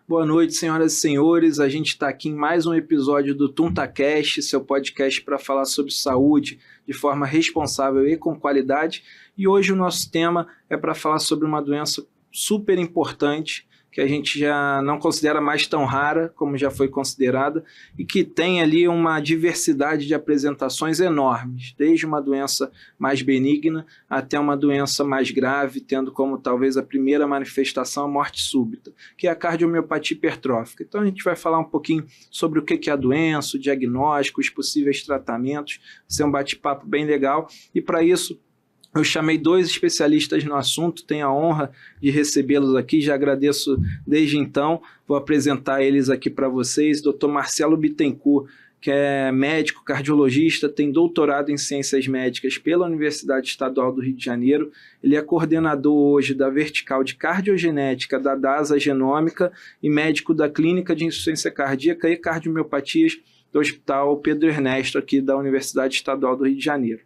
Boa noite, senhoras e senhores. A gente está aqui em mais um episódio do TuntaCast, seu podcast para falar sobre saúde de forma responsável e com qualidade. E hoje o nosso tema é para falar sobre uma doença super importante, que a gente já não considera mais tão rara como já foi considerada, e que tem ali uma diversidade de apresentações enormes, desde uma doença mais benigna até uma doença mais grave, tendo como talvez a primeira manifestação a morte súbita, que é a cardiomiopatia hipertrófica. Então a gente vai falar um pouquinho sobre o que é a doença, o diagnóstico, os possíveis tratamentos. Vai ser um bate-papo bem legal, e para isso eu chamei 2 especialistas no assunto, tenho a honra de recebê-los aqui, já agradeço desde então. Vou apresentar eles aqui para vocês. Dr. Marcelo Bittencourt, que é médico cardiologista, tem doutorado em ciências médicas pela Universidade Estadual do Rio de Janeiro. Ele é coordenador hoje da vertical de cardiogenética da DASA Genômica e médico da Clínica de Insuficiência Cardíaca e Cardiomiopatias do Hospital Pedro Ernesto, aqui da Universidade Estadual do Rio de Janeiro.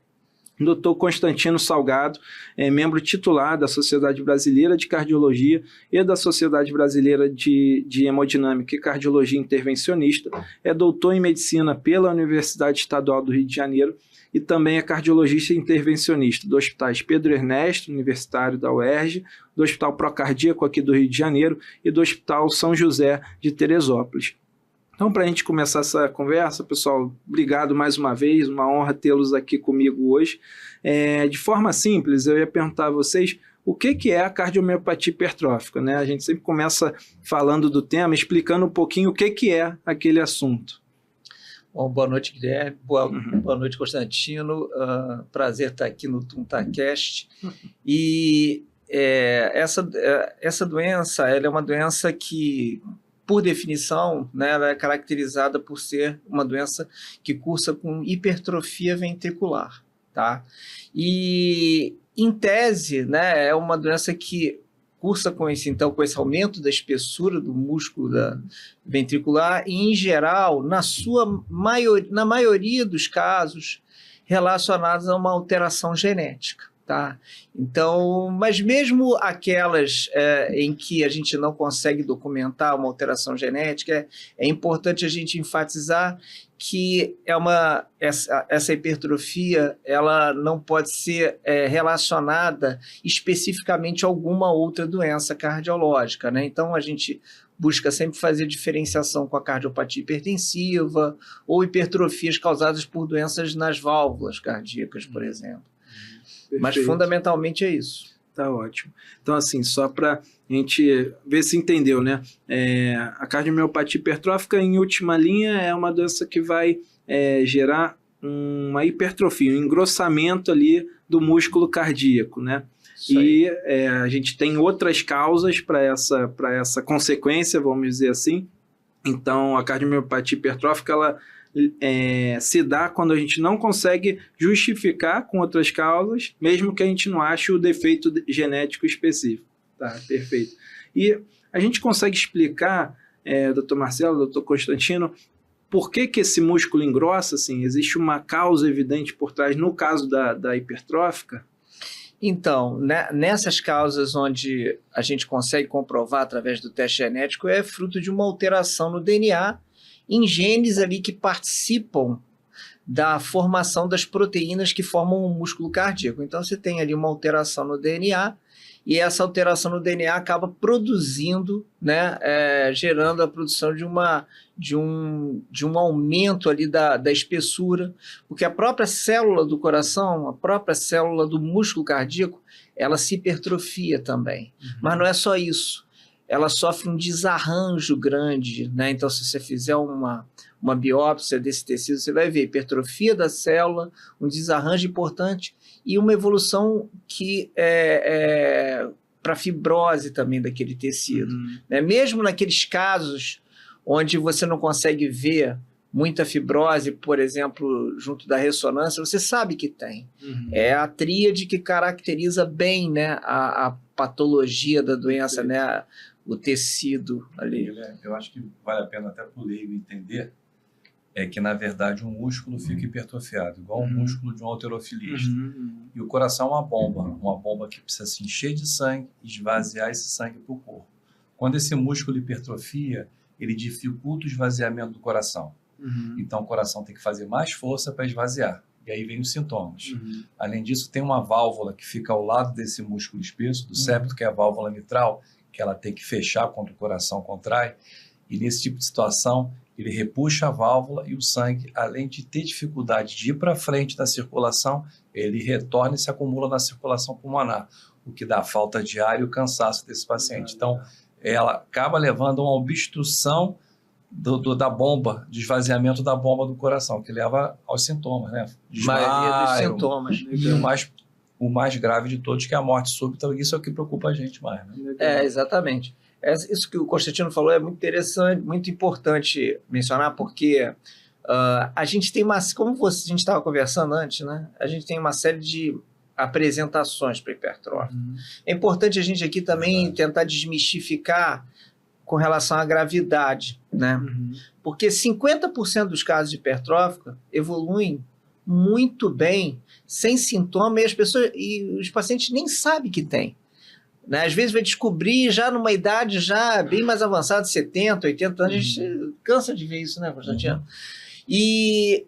Dr. Constantino Salgado é membro titular da Sociedade Brasileira de Cardiologia e da Sociedade Brasileira de Hemodinâmica e Cardiologia Intervencionista, é doutor em Medicina pela Universidade Estadual do Rio de Janeiro e também é cardiologista intervencionista dos hospitais Pedro Ernesto, Universitário da UERJ, do Hospital Procardíaco aqui do Rio de Janeiro e do Hospital São José de Teresópolis. Então, para a gente começar essa conversa, pessoal, obrigado mais uma vez, uma honra tê-los aqui comigo hoje. De forma simples, eu ia perguntar a vocês o que é a cardiomiopatia hipertrófica, né? A gente sempre começa falando do tema, explicando um pouquinho o que é aquele assunto. Bom, boa noite, Guilherme. Boa noite, Constantino. Prazer estar aqui no TuntaCast. E essa doença, ela é uma doença que, por definição, né, ela é caracterizada por ser uma doença que cursa com hipertrofia ventricular, tá? E, em tese, né, é uma doença que cursa com esse aumento da espessura do músculo ventricular e, em geral, na maioria dos casos, relacionados a uma alteração genética. Tá? Então, mas mesmo aquelas em que a gente não consegue documentar uma alteração genética, é importante a gente enfatizar que essa hipertrofia ela não pode ser relacionada especificamente a alguma outra doença cardiológica, né? Então, a gente busca sempre fazer diferenciação com a cardiopatia hipertensiva ou hipertrofias causadas por doenças nas válvulas cardíacas, por exemplo. Perfeito. Mas fundamentalmente é isso. Tá ótimo. Então, assim, só para a gente ver se entendeu, né? A cardiomiopatia hipertrófica, em última linha, é uma doença que vai gerar uma hipertrofia, um engrossamento ali do músculo cardíaco, né? E a gente tem outras causas para essa consequência, vamos dizer assim. Então, a cardiomiopatia hipertrófica, ela se dá quando a gente não consegue justificar com outras causas, mesmo que a gente não ache o defeito genético específico. Tá, perfeito. E a gente consegue explicar, Dr. Marcelo, Dr. Constantino, por que esse músculo engrossa? Assim, existe uma causa evidente por trás, no caso da hipertrófica? Então, nessas causas onde a gente consegue comprovar através do teste genético, é fruto de uma alteração no DNA, em genes ali que participam da formação das proteínas que formam o músculo cardíaco. Então, você tem ali uma alteração no DNA, e essa alteração no DNA acaba produzindo, né, gerando a produção de um aumento ali da espessura, porque a própria célula do coração, a própria célula do músculo cardíaco, ela se hipertrofia também. Mas não é só isso. Ela sofre um desarranjo grande, né? Então, se você fizer uma biópsia desse tecido, você vai ver hipertrofia da célula, um desarranjo importante e uma evolução que para fibrose também daquele tecido. Né? Mesmo naqueles casos onde você não consegue ver muita fibrose, por exemplo, junto da ressonância, você sabe que tem. É a tríade que caracteriza bem, né, a patologia da doença, né, o tecido ali. Eu acho que vale a pena até para o leigo entender que, na verdade, um músculo fica hipertrofiado, igual o músculo de um halterofilista. E o coração é uma bomba que precisa se encher de sangue e esvaziar esse sangue para o corpo. Quando esse músculo hipertrofia, ele dificulta o esvaziamento do coração. Então, o coração tem que fazer mais força para esvaziar. E aí vem os sintomas. Além disso, tem uma válvula que fica ao lado desse músculo espesso, do septo, que é a válvula mitral, que ela tem que fechar quando o coração contrai. E nesse tipo de situação, ele repuxa a válvula e o sangue, além de ter dificuldade de ir para frente da circulação, ele retorna e se acumula na circulação pulmonar, o que dá falta de ar e o cansaço desse paciente. Então, ela acaba levando a uma obstrução da bomba, de esvaziamento da bomba do coração, que leva aos sintomas, né? Maioria dos sintomas. E o mais grave de todos, que é a morte súbita. Isso é o que preocupa a gente mais, né? Exatamente. Isso que o Constantino falou é muito interessante, muito importante mencionar, porque a gente tem como a gente estava conversando antes, né? A gente tem uma série de apresentações para hipertrófia. É importante a gente aqui também tentar desmistificar com relação à gravidade, né? Porque 50% dos casos de hipertrófica evoluem muito bem, sem sintoma, e os pacientes nem sabem que tem. Né? Às vezes vai descobrir já numa idade já bem mais avançada, 70, 80 anos, a gente cansa de ver isso, né, Constantino? E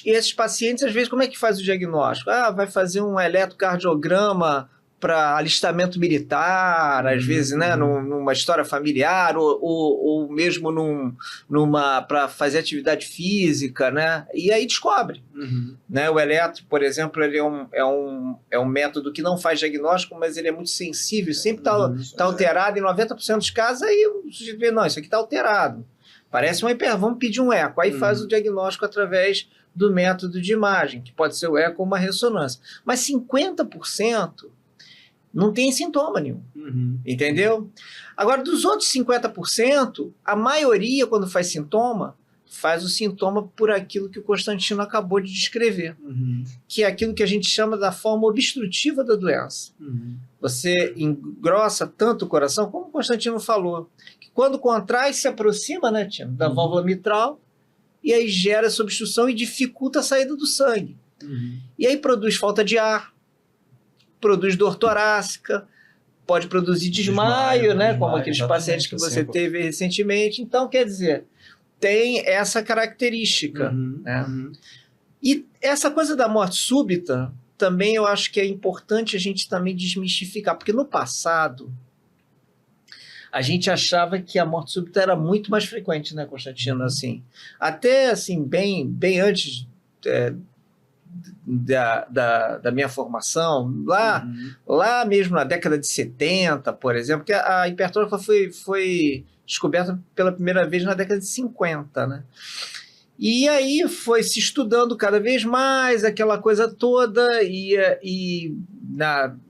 esses pacientes, às vezes, como é que faz o diagnóstico? Vai fazer um eletrocardiograma para alistamento militar, às vezes, né, numa história familiar, ou mesmo para fazer atividade física, né? E aí descobre. Né? O eletro, por exemplo, ele é um método que não faz diagnóstico, mas ele é muito sensível, sempre está alterado em 90% dos casos, aí o sujeito vê, não, isso aqui está alterado. Parece vamos pedir um eco. Aí faz o diagnóstico através do método de imagem, que pode ser o eco ou uma ressonância. Mas 50% não tem sintoma nenhum, entendeu? Agora, dos outros 50%, a maioria, quando faz sintoma, faz o sintoma por aquilo que o Constantino acabou de descrever, que é aquilo que a gente chama da forma obstrutiva da doença. Você engrossa tanto o coração, como o Constantino falou, que quando contrai, se aproxima, né, Tino, da válvula mitral, e aí gera essa obstrução e dificulta a saída do sangue. E aí produz falta de ar, produz dor torácica, pode produzir desmaio, né? Como aqueles pacientes que você teve recentemente. Então, quer dizer, tem essa característica. Né? E essa coisa da morte súbita, também eu acho que é importante a gente também desmistificar, porque no passado a gente achava que a morte súbita era muito mais frequente, né, Constantino? Assim, até assim, bem antes da minha formação, lá mesmo na década de 70, por exemplo, que a hipertrofia foi descoberta pela primeira vez na década de 50, né? E aí foi se estudando cada vez mais aquela coisa toda, e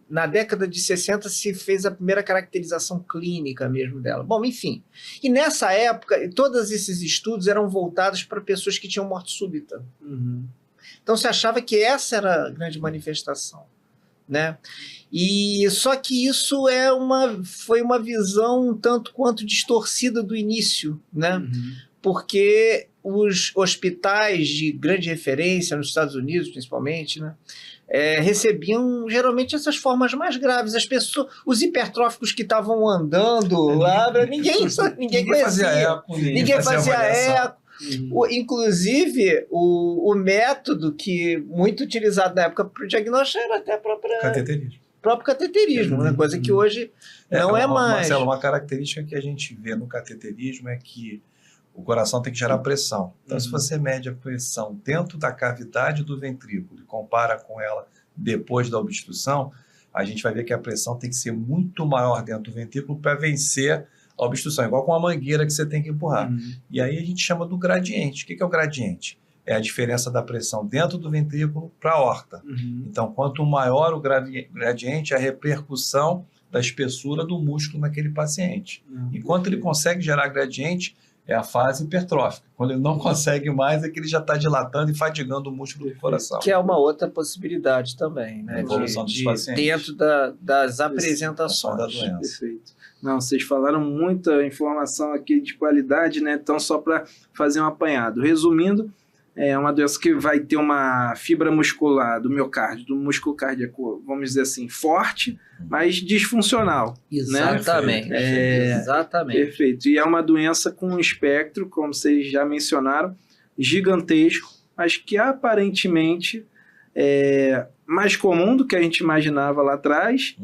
na década de 60 se fez a primeira caracterização clínica mesmo dela. Bom, enfim. E nessa época, todos esses estudos eram voltados para pessoas que tinham morte súbita. Então se achava que essa era a grande manifestação, né? E só que isso foi uma visão um tanto quanto distorcida do início, né? Porque os hospitais de grande referência nos Estados Unidos, principalmente, né, recebiam geralmente essas formas mais graves. As pessoas, os hipertróficos que estavam andando lá, ninguém conhecia. Ninguém fazia eco. Inclusive, o método que muito utilizado na época para o diagnóstico era até próprio cateterismo, né? Coisa que hoje não é mais. Marcelo, uma característica que a gente vê no cateterismo é que o coração tem que gerar pressão. Então, se você mede a pressão dentro da cavidade do ventrículo e compara com ela depois da obstrução, a gente vai ver que a pressão tem que ser muito maior dentro do ventrículo para vencer a obstrução, igual com a mangueira que você tem que empurrar. E aí a gente chama do gradiente. O que é o gradiente? É a diferença da pressão dentro do ventrículo para a aorta. Então, quanto maior o gradiente, a repercussão da espessura do músculo naquele paciente. Enquanto ele consegue gerar gradiente, é a fase hipertrófica. Quando ele não consegue mais, é que ele já está dilatando e fadigando o músculo do coração. Que é uma outra possibilidade também, né? Evolução dos pacientes. Dentro das apresentações da doença. Perfeito. Não, vocês falaram muita informação aqui de qualidade, né? Então, só para fazer um apanhado. Resumindo, é uma doença que vai ter uma fibra muscular do miocárdio, do músculo cardíaco, vamos dizer assim, forte, mas disfuncional. Exatamente. Né? Exatamente. Perfeito. E é uma doença com um espectro, como vocês já mencionaram, gigantesco, mas que aparentemente é mais comum do que a gente imaginava lá atrás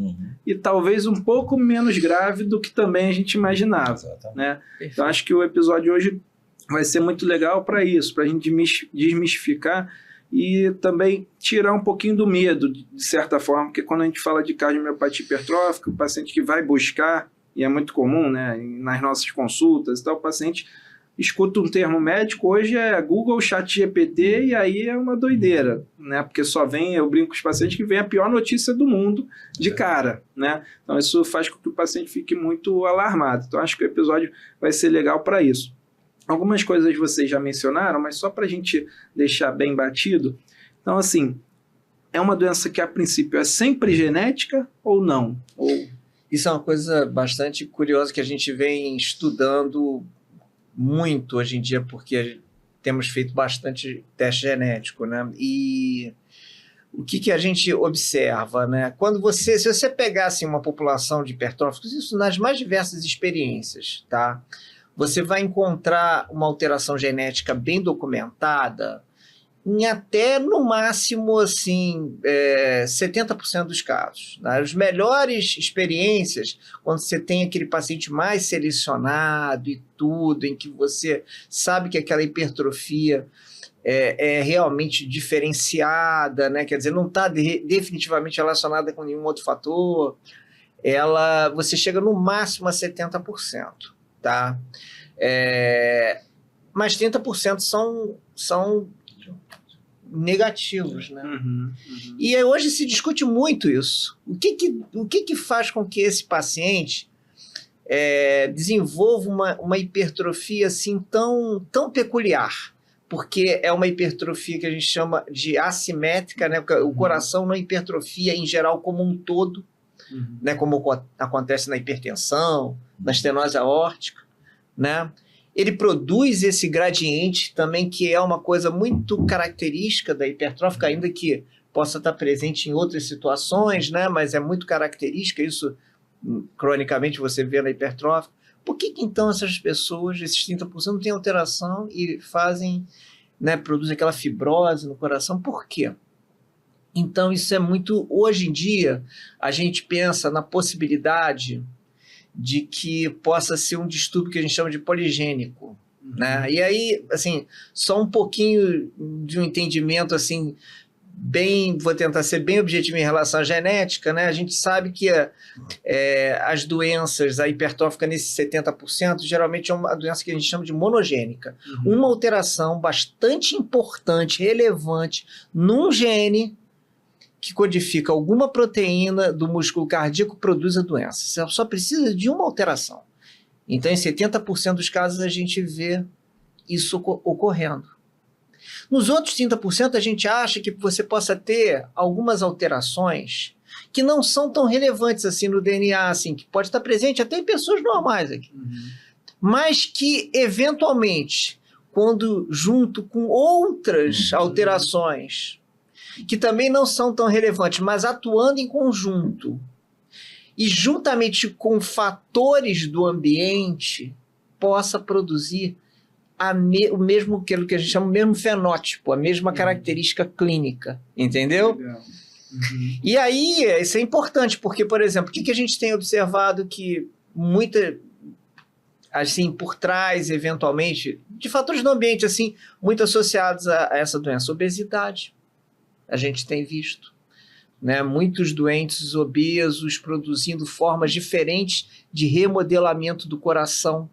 e talvez um pouco menos grave do que também a gente imaginava. Né? Então, acho que o episódio de hoje vai ser muito legal para isso, para a gente desmistificar e também tirar um pouquinho do medo, de certa forma, porque quando a gente fala de cardiomiopatia hipertrófica, o paciente que vai buscar, e é muito comum, né, nas nossas consultas e tal, o paciente escuta um termo médico, hoje é Google, ChatGPT, e aí é uma doideira, né? Porque só vem, eu brinco com os pacientes, que vem a pior notícia do mundo de cara, né? Então isso faz com que o paciente fique muito alarmado. Então acho que o episódio vai ser legal para isso. Algumas coisas vocês já mencionaram, mas só para a gente deixar bem batido. Então, assim, é uma doença que a princípio é sempre genética ou não? Isso é uma coisa bastante curiosa que a gente vem estudando muito hoje em dia, porque temos feito bastante teste genético, né? E o que a gente observa, né? Se você pegasse uma população de hipertróficos, isso nas mais diversas experiências, tá? Você vai encontrar uma alteração genética bem documentada em até, no máximo, assim, 70% dos casos. Né? As melhores experiências, quando você tem aquele paciente mais selecionado e tudo, em que você sabe que aquela hipertrofia é realmente diferenciada, né? Quer dizer, não está definitivamente relacionada com nenhum outro fator, você chega no máximo a 70%. Tá? Mas 30% são negativos, né? E hoje se discute muito isso. O que faz com que esse paciente desenvolva uma hipertrofia assim tão peculiar? Porque é uma hipertrofia que a gente chama de assimétrica, né? O coração não hipertrofia em geral como um todo, né? Como acontece na hipertensão, na estenose aórtica, né? Ele produz esse gradiente também, que é uma coisa muito característica da hipertrófica, ainda que possa estar presente em outras situações, né? Mas é muito característica, isso cronicamente você vê na hipertrófica. Por que então essas pessoas, esses 30%, não têm alteração e fazem, né, produzem aquela fibrose no coração? Por quê? Então isso é muito... Hoje em dia, a gente pensa na possibilidade de que possa ser um distúrbio que a gente chama de poligênico, né? E aí, assim, só um pouquinho de um entendimento, assim, vou tentar ser bem objetivo em relação à genética, né? A gente sabe que as doenças, a hipertrófica nesse 70%, geralmente é uma doença que a gente chama de monogênica. Uma alteração bastante importante, relevante, num gene que codifica alguma proteína do músculo cardíaco, produz a doença. Você só precisa de uma alteração. Então, em 70% dos casos, a gente vê isso ocorrendo. Nos outros 30%, a gente acha que você possa ter algumas alterações que não são tão relevantes assim no DNA, assim, que pode estar presente até em pessoas normais aqui. Mas que, eventualmente, quando junto com outras alterações que também não são tão relevantes, mas atuando em conjunto e juntamente com fatores do ambiente, possa produzir o mesmo, aquilo que a gente chama, o mesmo fenótipo, a mesma característica clínica, entendeu? E aí, isso é importante, porque, por exemplo, o que a gente tem observado que assim, por trás, eventualmente, de fatores do ambiente, assim, muito associados a essa doença, obesidade. A gente tem visto, né? Muitos doentes obesos produzindo formas diferentes de remodelamento do coração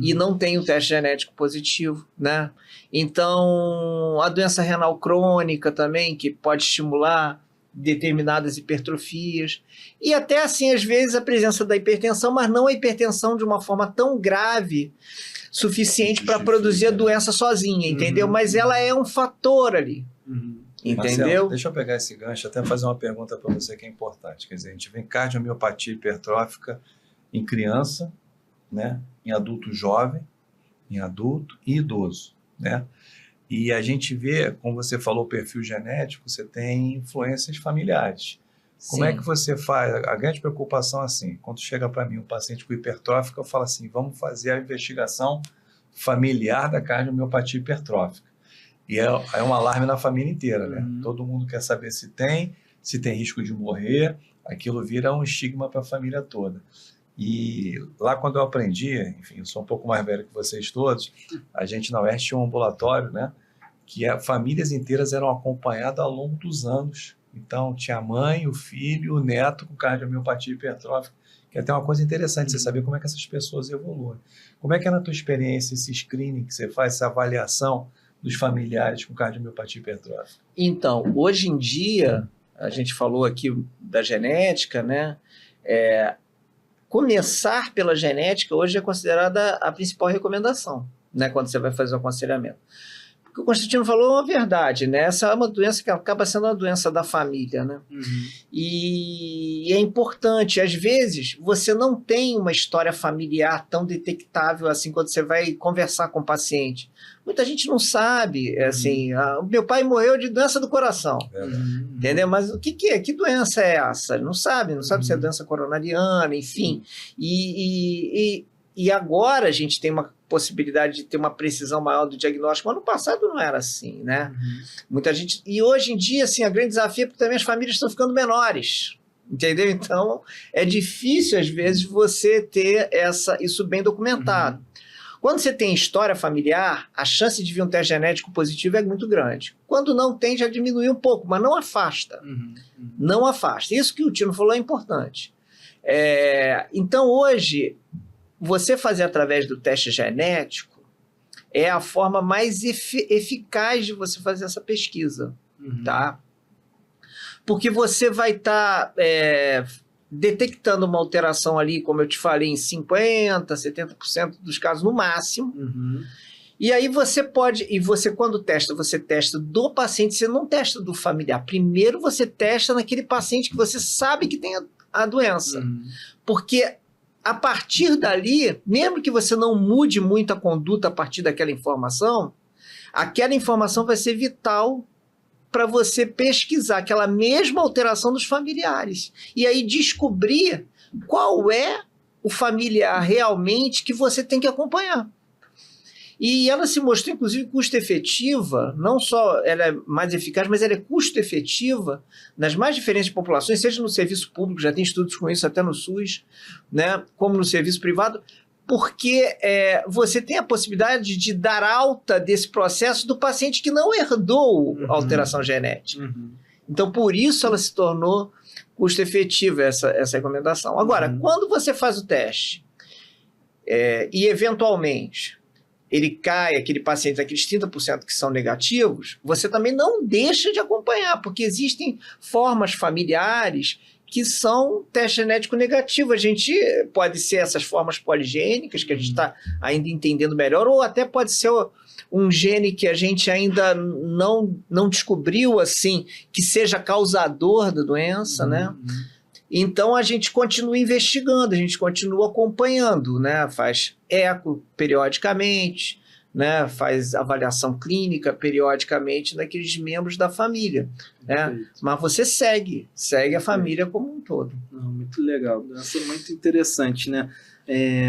e não tem o teste genético positivo, né? Então, a doença renal crônica também, que pode estimular determinadas hipertrofias, e até assim, às vezes, a presença da hipertensão, mas não a hipertensão de uma forma tão grave, suficiente para produzir a doença sozinha, entendeu? Mas ela é um fator ali. Entendeu? Marcelo, deixa eu pegar esse gancho até fazer uma pergunta para você que é importante. Quer dizer, a gente vê cardiomiopatia hipertrófica em criança, né? Em adulto jovem, em adulto e idoso, né? E a gente vê, como você falou, o perfil genético, você tem influências familiares. Como é que você faz? A grande preocupação assim, quando chega para mim um paciente com hipertrófica, eu falo assim, vamos fazer a investigação familiar da cardiomiopatia hipertrófica. E é um alarme na família inteira, né? Todo mundo quer saber se tem risco de morrer, aquilo vira um estigma para a família toda. E lá quando eu aprendi, enfim, eu sou um pouco mais velho que vocês todos, a gente na UERJ tinha um ambulatório, né? Que famílias inteiras eram acompanhadas ao longo dos anos. Então, tinha a mãe, o filho, o neto com cardiomiopatia hipertrófica, que é até uma coisa interessante, você saber como é que essas pessoas evoluem. Como é que é na tua experiência esse screening que você faz, essa avaliação dos familiares com cardiomiopatia hipertrófica? Então, hoje em dia, a gente falou aqui da genética, né? Começar pela genética hoje é considerada a principal recomendação, né? Quando você vai fazer o aconselhamento. O que o Constantino falou é uma verdade, né? Essa é uma doença que acaba sendo uma doença da família, né? E é importante, às vezes, você não tem uma história familiar tão detectável assim quando você vai conversar com o paciente. Muita gente não sabe, assim, meu pai morreu de doença do coração, entendeu? Mas o que é? Que doença é essa? Não sabe se é doença coronariana, enfim. E agora a gente tem uma possibilidade de ter uma precisão maior do diagnóstico. Ano passado não era assim, né? Muita gente... E hoje em dia, assim, a grande desafio é porque também as famílias estão ficando menores, entendeu? Então, é difícil, às vezes, você ter isso bem documentado. Quando você tem história familiar, a chance de vir um teste genético positivo é muito grande. Quando não tem, já diminui um pouco, mas não afasta. Não afasta. Isso que o Tino falou é importante. Então, hoje... Você fazer através do teste genético é a forma mais eficaz de você fazer essa pesquisa, tá? Porque você vai estar detectando uma alteração ali, como eu te falei, em 50%, 70% dos casos no máximo. E aí você pode... E você, quando testa, você testa do paciente, você não testa do familiar. Primeiro você testa naquele paciente que você sabe que tem a doença. Porque... A partir dali, mesmo que você não mude muito a conduta a partir daquela informação vai ser vital para você pesquisar aquela mesma alteração dos familiares. E aí descobrir qual é o familiar realmente que você tem que acompanhar. E ela se mostrou, inclusive, custo-efetiva, não só ela é mais eficaz, mas ela é custo-efetiva nas mais diferentes populações, seja no serviço público, já tem estudos com isso até no SUS, né, como no serviço privado, porque você tem a possibilidade de dar alta desse processo do paciente que não herdou a alteração genética. Então, por isso ela se tornou custo-efetiva, essa recomendação. Agora, quando você faz o teste e, eventualmente... ele cai, aquele paciente, aqueles 30% que são negativos, você também não deixa de acompanhar, porque existem formas familiares que são teste genético negativo. A gente pode ser essas formas poligênicas, que a gente está ainda entendendo melhor, ou até pode ser um gene que a gente ainda não descobriu, assim, que seja causador da doença, né? Então, a gente continua investigando, a gente continua acompanhando, né? Faz eco periodicamente, né? Faz avaliação clínica periodicamente naqueles membros da família, né? Mas você segue a família como um todo. Muito legal, doença muito interessante, né?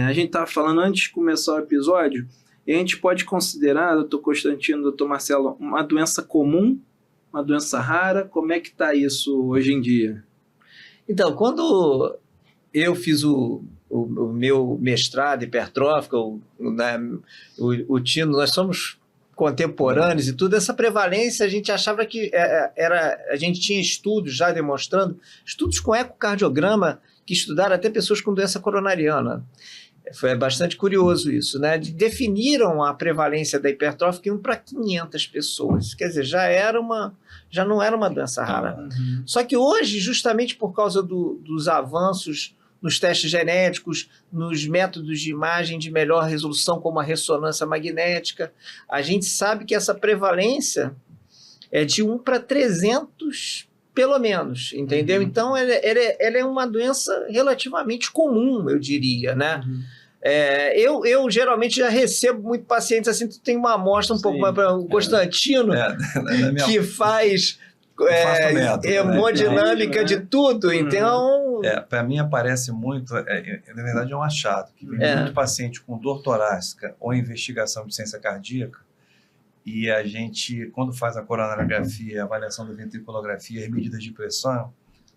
A gente estava falando antes de começar o episódio, e a gente pode considerar, doutor Constantino, doutor Marcelo, uma doença comum, uma doença rara. Como é que está isso hoje em dia? Então, quando eu fiz o meu mestrado hipertrófico, o Tino, nós somos contemporâneos e tudo, essa prevalência a gente achava que a gente tinha estudos já demonstrando, estudos com ecocardiograma que estudaram até pessoas com doença coronariana. Foi bastante curioso isso, né? Definiram a prevalência da hipertrófica em 1 para 500 pessoas. Quer dizer, já não era uma doença rara. Só que hoje, justamente por causa dos avanços nos testes genéticos, nos métodos de imagem de melhor resolução, como a ressonância magnética, a gente sabe que essa prevalência é de 1 para 300, pelo menos, entendeu? Então, ela é uma doença relativamente comum, eu diria, né? Eu geralmente já recebo muito pacientes assim, tu tem uma amostra um pouco mais para o Constantino, que faz hemodinâmica de tudo, então... Para mim aparece muito, na verdade é um achado, que vem muito paciente com dor torácica ou investigação de insuficiência cardíaca, e a gente, quando faz a coronariografia, a avaliação da ventriculografia e medidas de pressão,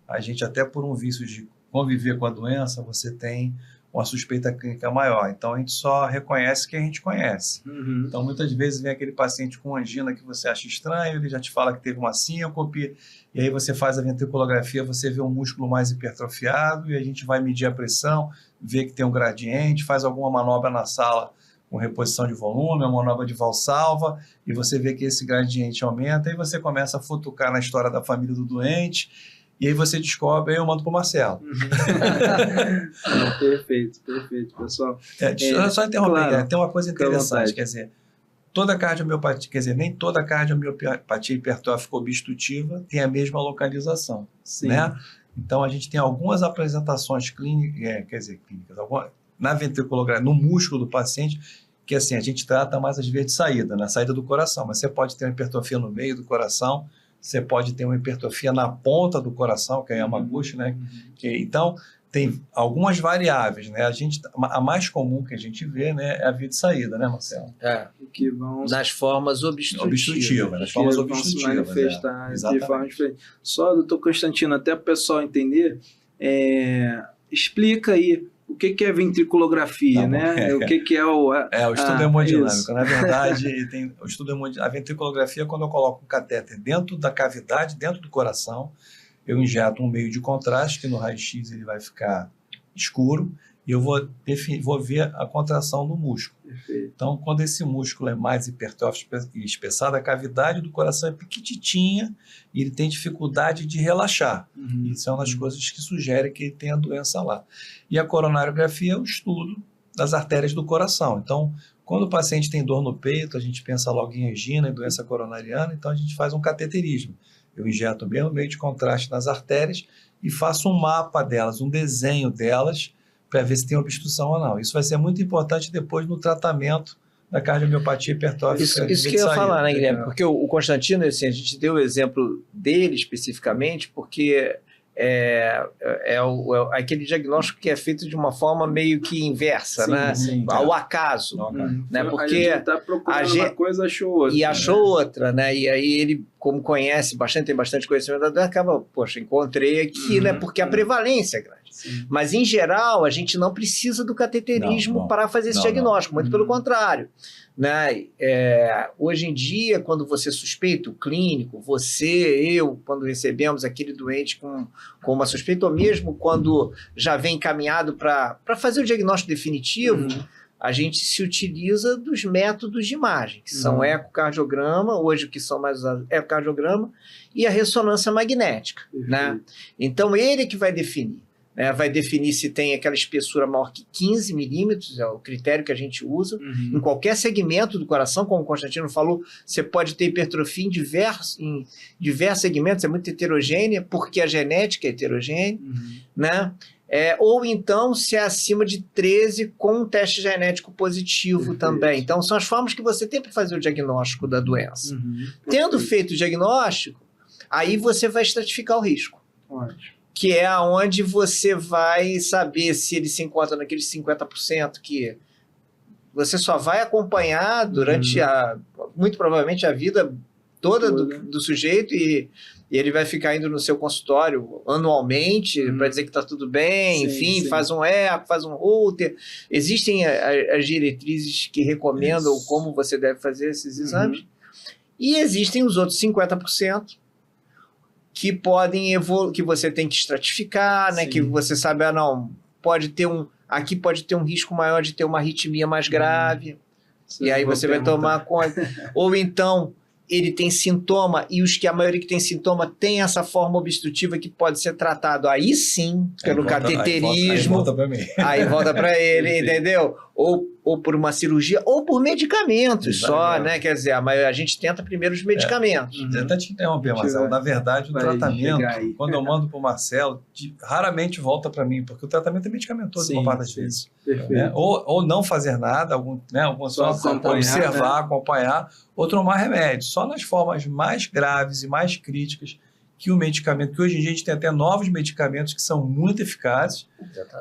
a gente até por um vício de conviver com a doença, você tem uma suspeita clínica maior. Então, a gente só reconhece quem a gente conhece. Então, muitas vezes vem aquele paciente com angina que você acha estranho, ele já te fala que teve uma síncope, e aí você faz a ventriculografia, você vê um músculo mais hipertrofiado, e a gente vai medir a pressão, vê que tem um gradiente, faz alguma manobra na sala com reposição de volume, uma manobra de Valsalva, e você vê que esse gradiente aumenta, e você começa a futucar na história da família do doente, e aí você descobre, aí eu mando para o Marcelo. Perfeito, pessoal. Só interromper, claro, tem uma coisa interessante, quer dizer, toda cardiomiopatia, quer dizer, nem toda cardiomiopatia hipertrófica obstrutiva tem a mesma localização, né? Então, a gente tem algumas apresentações clínicas, na ventriculografia, no músculo do paciente, que assim, a gente trata mais às vezes de saída, na saída do coração, mas você pode ter uma hipertrofia no meio do coração, você pode ter uma hipertrofia na ponta do coração, que é a Yamaguchi, né? Então, tem algumas variáveis, né? A mais comum que a gente vê, né, é a via de saída, né, Marcelo? Que vão... Nas formas obstrutivas. Nas formas vão se obstrutivas. manifestar de forma diferente. Só, doutor Constantino, até para o pessoal entender, explica aí o que é ventriculografia, né? O que é o estudo hemodinâmico. Na verdade, o estudo hemodinâmico. A ventriculografia, quando eu coloco um catéter dentro da cavidade, dentro do coração, eu injeto um meio de contraste, que no raio-x ele vai ficar escuro, e eu vou ver a contração do músculo. Perfeito. Então, quando esse músculo é mais hipertrófico e espessado, a cavidade do coração é pequititinha e ele tem dificuldade de relaxar. Isso é uma das coisas que sugere que ele tem a doença lá. E a coronariografia é o estudo das artérias do coração. Então, quando o paciente tem dor no peito, a gente pensa logo em angina e doença coronariana, então a gente faz um cateterismo. Eu injeto o mesmo meio de contraste nas artérias e faço um mapa delas, um desenho delas, para ver se tem obstrução ou não. Isso vai ser muito importante depois no tratamento da cardiomiopatia hipertrófica. Isso que eu ia falar, né, Guilherme? Porque o Constantino, assim, a gente deu o exemplo dele especificamente, porque aquele diagnóstico que é feito de uma forma meio que inversa, né? Ao acaso. Né? Porque a gente está procurando uma coisa, achou outra. E achou outra, né? E aí ele, como conhece bastante, tem bastante conhecimento da doença, acaba, encontrei aqui, né? Porque a prevalência é grande. Mas, em geral, a gente não precisa do cateterismo para fazer esse diagnóstico, muito pelo contrário. Né? Hoje em dia, quando você suspeita, o clínico, eu, quando recebemos aquele doente com uma suspeita, ou mesmo quando já vem encaminhado para fazer o diagnóstico definitivo, a gente se utiliza dos métodos de imagem, que são ecocardiograma, hoje o que são mais usados é ecocardiograma, e a ressonância magnética. Né? Então, ele que vai definir. Vai definir se tem aquela espessura maior que 15 milímetros, é o critério que a gente usa. Em qualquer segmento do coração, como o Constantino falou, você pode ter hipertrofia em diversos segmentos, é muito heterogênea, porque a genética é heterogênea, né? Ou então, se é acima de 13 com um teste genético positivo também. Então, são as formas que você tem para fazer o diagnóstico da doença. Tendo feito o diagnóstico, aí você vai estratificar o risco. Ótimo. Que é onde você vai saber se ele se encontra naqueles 50% que você só vai acompanhar durante muito provavelmente a vida toda do sujeito, e ele vai ficar indo no seu consultório anualmente para dizer que está tudo bem, enfim, faz um eco, faz um Holter. Existem as diretrizes que recomendam como você deve fazer esses exames, e existem os outros 50% que podem que você tem que estratificar, né? Que você sabe, aqui pode ter um risco maior de ter uma arritmia mais grave, e aí você vai tomar conta. Ou então, ele tem sintoma, e a maioria que tem sintoma tem essa forma obstrutiva que pode ser tratado aí sim, pelo cateterismo. Aí volta para ele, entendeu? Ou por uma cirurgia, ou por medicamentos só, né? Quer dizer, a gente tenta primeiro os medicamentos. Até te interromper, Marcelo. Na verdade, o tratamento, quando eu mando para o Marcelo, raramente volta para mim, porque o tratamento é medicamentoso uma parte das vezes. Né? Ou não fazer nada, algumas só observar, acompanhar, ou tomar remédio. Só nas formas mais graves e mais críticas que o medicamento, que hoje em dia a gente tem até novos medicamentos que são muito eficazes,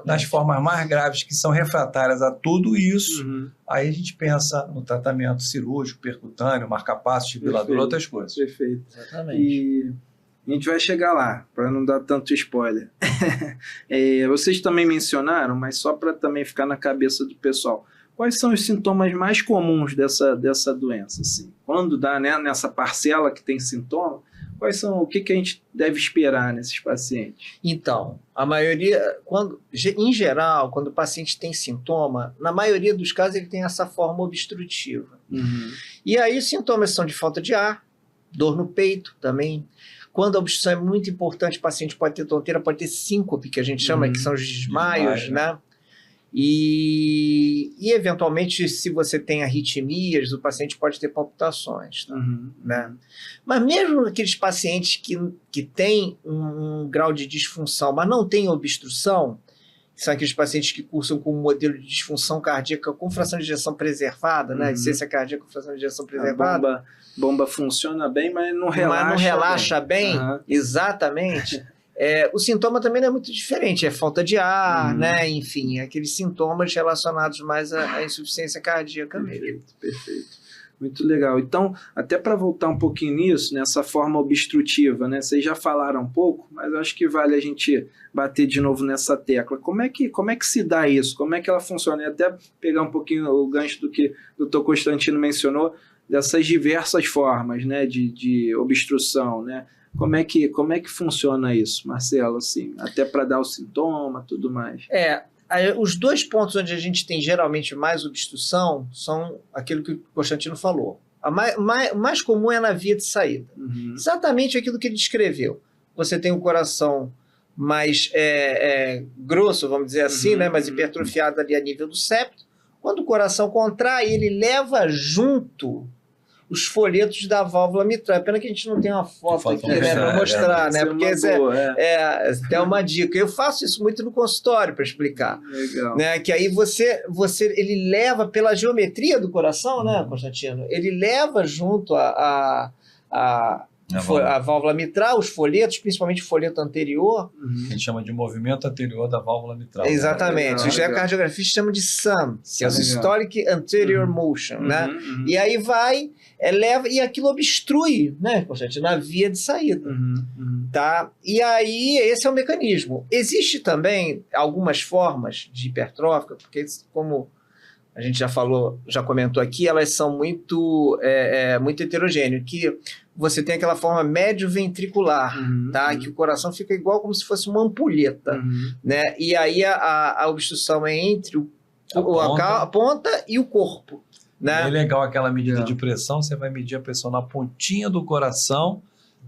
nas formas mais graves que são refratárias a tudo isso, aí a gente pensa no tratamento cirúrgico, percutâneo, marca-passo, estimulador, outras coisas. Perfeito. Exatamente. E a gente vai chegar lá, para não dar tanto spoiler. Vocês também mencionaram, mas só para também ficar na cabeça do pessoal, quais são os sintomas mais comuns dessa doença? Assim? Quando dá, né, nessa parcela que tem sintoma, o que a gente deve esperar nesses pacientes? Então, a maioria, em geral, quando o paciente tem sintoma, na maioria dos casos ele tem essa forma obstrutiva. E aí os sintomas são de falta de ar, dor no peito também. Quando a obstrução é muito importante, o paciente pode ter tonteira, pode ter síncope, que a gente chama, que são os desmaios, né? E eventualmente, se você tem arritmias, o paciente pode ter palpitações, tá? Né? Mas mesmo aqueles pacientes que têm um grau de disfunção, mas não têm obstrução, que são aqueles pacientes que cursam com um modelo de disfunção cardíaca com fração de ejeção preservada, né? Insuficiência cardíaca com fração de ejeção preservada. A bomba funciona bem, mas não relaxa bem. Exatamente. O sintoma também não é muito diferente, é falta de ar, né? Enfim, aqueles sintomas relacionados mais à insuficiência cardíaca mesmo. Perfeito. Muito legal. Então, até para voltar um pouquinho nisso, nessa forma obstrutiva, né? Vocês já falaram um pouco, mas acho que vale a gente bater de novo nessa tecla. Como é que se dá isso? Como é que ela funciona? E até pegar um pouquinho o gancho do que o Dr. Constantino mencionou, dessas diversas formas, né, de obstrução, né? Como é que funciona isso, Marcelo? Assim, até para dar o sintoma, tudo mais. Os dois pontos onde a gente tem geralmente mais obstrução são aquilo que o Constantino falou. O mais comum é na via de saída. Exatamente aquilo que ele descreveu. Você tem o coração mais grosso, vamos dizer assim, né, mais hipertrofiado ali a nível do septo. Quando o coração contrai, ele leva junto os folhetos da válvula mitral. É pena que a gente não tem uma foto aqui, né, para mostrar, né? Porque é uma dica. Eu faço isso muito no consultório para explicar. Legal. Né? Que aí ele leva pela geometria do coração, né, Constantino? Ele leva junto a válvula mitral, os folhetos, principalmente o folheto anterior. A gente chama de movimento anterior da válvula mitral. Exatamente. Os ecocardiografistas chamam de SAM, que é o Systolic Anterior Motion, né? E aí vai, leva, e aquilo obstrui, né, Constantino, na via de saída. Tá? E aí, esse é o mecanismo. Existe também algumas formas de hipertrófica, porque como a gente já comentou aqui, elas são muito heterogêneas, que você tem aquela forma médio-ventricular, tá? Que o coração fica igual como se fosse uma ampulheta, né? E aí a obstrução é entre a ponta e o corpo, né? É legal aquela medida de pressão, você vai medir a pressão na pontinha do coração,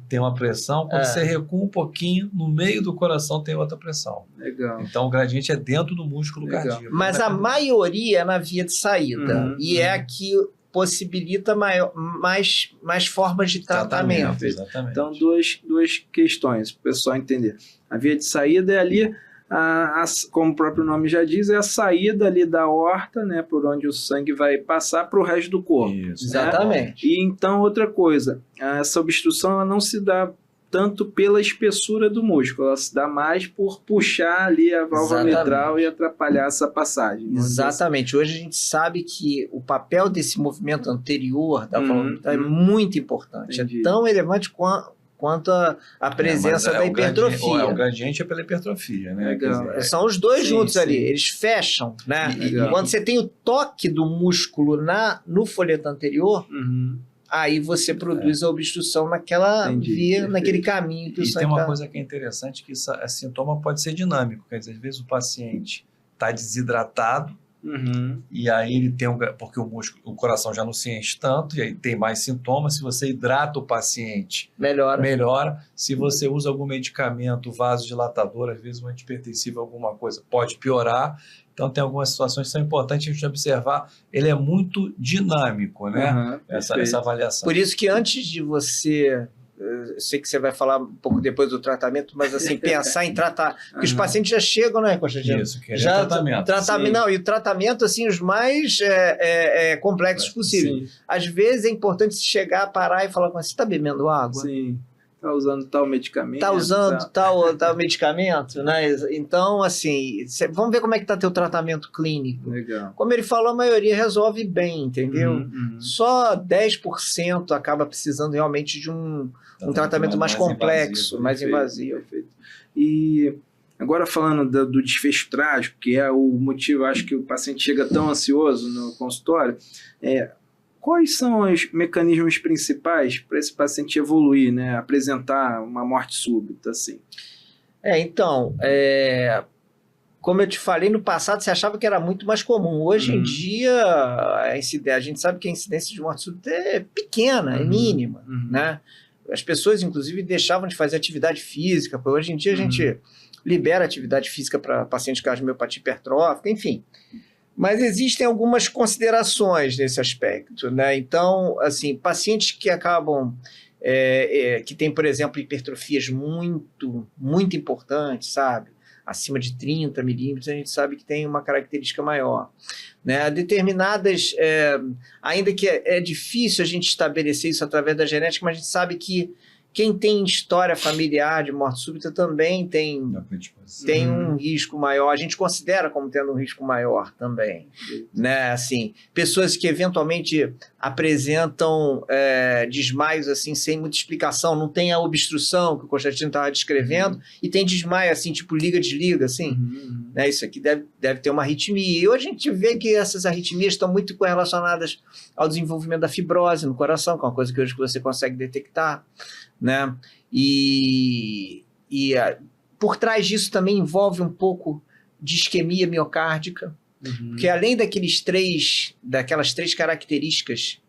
tem uma pressão, quando você recua um pouquinho, no meio do coração tem outra pressão. Legal. Então o gradiente é dentro do músculo cardíaco. Mas a maioria é na via de saída, e é a que possibilita mais formas de tratamento. Exatamente. Então, duas questões para o pessoal entender. A via de saída é ali, como o próprio nome já diz, é a saída ali da aorta, né, por onde o sangue vai passar para o resto do corpo. Isso. Né? Exatamente. E então, outra coisa, essa obstrução ela não se dá tanto pela espessura do músculo, ela se dá mais por puxar ali a válvula mitral e atrapalhar essa passagem. Exatamente. Hoje a gente sabe que o papel desse movimento anterior da válvula mitral é muito importante. Entendi. É tão relevante quanto a presença da hipertrofia. O gradiente é pela hipertrofia, né? Legal. São os dois juntos ali, eles fecham, né? Quando você tem o toque do músculo no folheto anterior, aí você produz a obstrução naquela via, naquele caminho que o sangue tem uma coisa que é interessante, que esse sintoma pode ser dinâmico, quer dizer, às vezes o paciente está desidratado, E aí ele tem porque o coração já não se enche tanto, e aí tem mais sintomas. Se você hidrata o paciente, melhora. Se você usa algum medicamento, vasodilatador, às vezes um antihipertensivo, alguma coisa, pode piorar. Então tem algumas situações que são importantes a gente observar. Ele é muito dinâmico, né? Essa avaliação. Por isso que antes de você... Eu sei que você vai falar um pouco depois do tratamento, mas assim, pensar em tratar. Porque os pacientes já chegam, né, Constantino? Isso, que é tratamento. Não, e o tratamento, assim, os mais complexos possíveis. Às vezes é importante chegar, parar e falar com você: está bebendo água? Sim. Está usando tal medicamento. Está usando tal medicamento, né? Então, assim, vamos ver como é que está teu tratamento clínico. Legal. Como ele falou, a maioria resolve bem, entendeu? Só 10% acaba precisando realmente de um tratamento mais complexo, mais invasivo. Perfeito. E agora falando do desfecho trágico, que é o motivo, acho que o paciente chega tão ansioso no consultório, quais são os mecanismos principais para esse paciente evoluir, né? Apresentar uma morte súbita, assim? Como eu te falei, no passado você achava que era muito mais comum. Hoje em dia, a gente sabe que a incidência de morte súbita é pequena, é mínima, né? As pessoas, inclusive, deixavam de fazer atividade física, porque hoje em dia a gente libera atividade física para pacientes com cardiomiopatia hipertrófica, enfim. Mas existem algumas considerações nesse aspecto, né? Então, assim, pacientes que acabam, que têm, por exemplo, hipertrofias muito, muito importantes, sabe? Acima de 30 milímetros, a gente sabe que tem uma característica maior, né? Determinadas, ainda que é difícil a gente estabelecer isso através da genética, mas a gente sabe que quem tem história familiar de morte súbita também tem um risco maior. A gente considera como tendo um risco maior também, né? Assim, pessoas que eventualmente apresentam desmaios assim, sem muita explicação, não tem a obstrução que o Constantino estava descrevendo, e tem desmaio assim, tipo liga-desliga, assim. Né? Isso aqui deve ter uma arritmia. E hoje a gente vê que essas arritmias estão muito correlacionadas ao desenvolvimento da fibrose no coração, que é uma coisa que hoje você consegue detectar, né? E por trás disso também envolve um pouco de isquemia miocárdica, porque além daquelas três características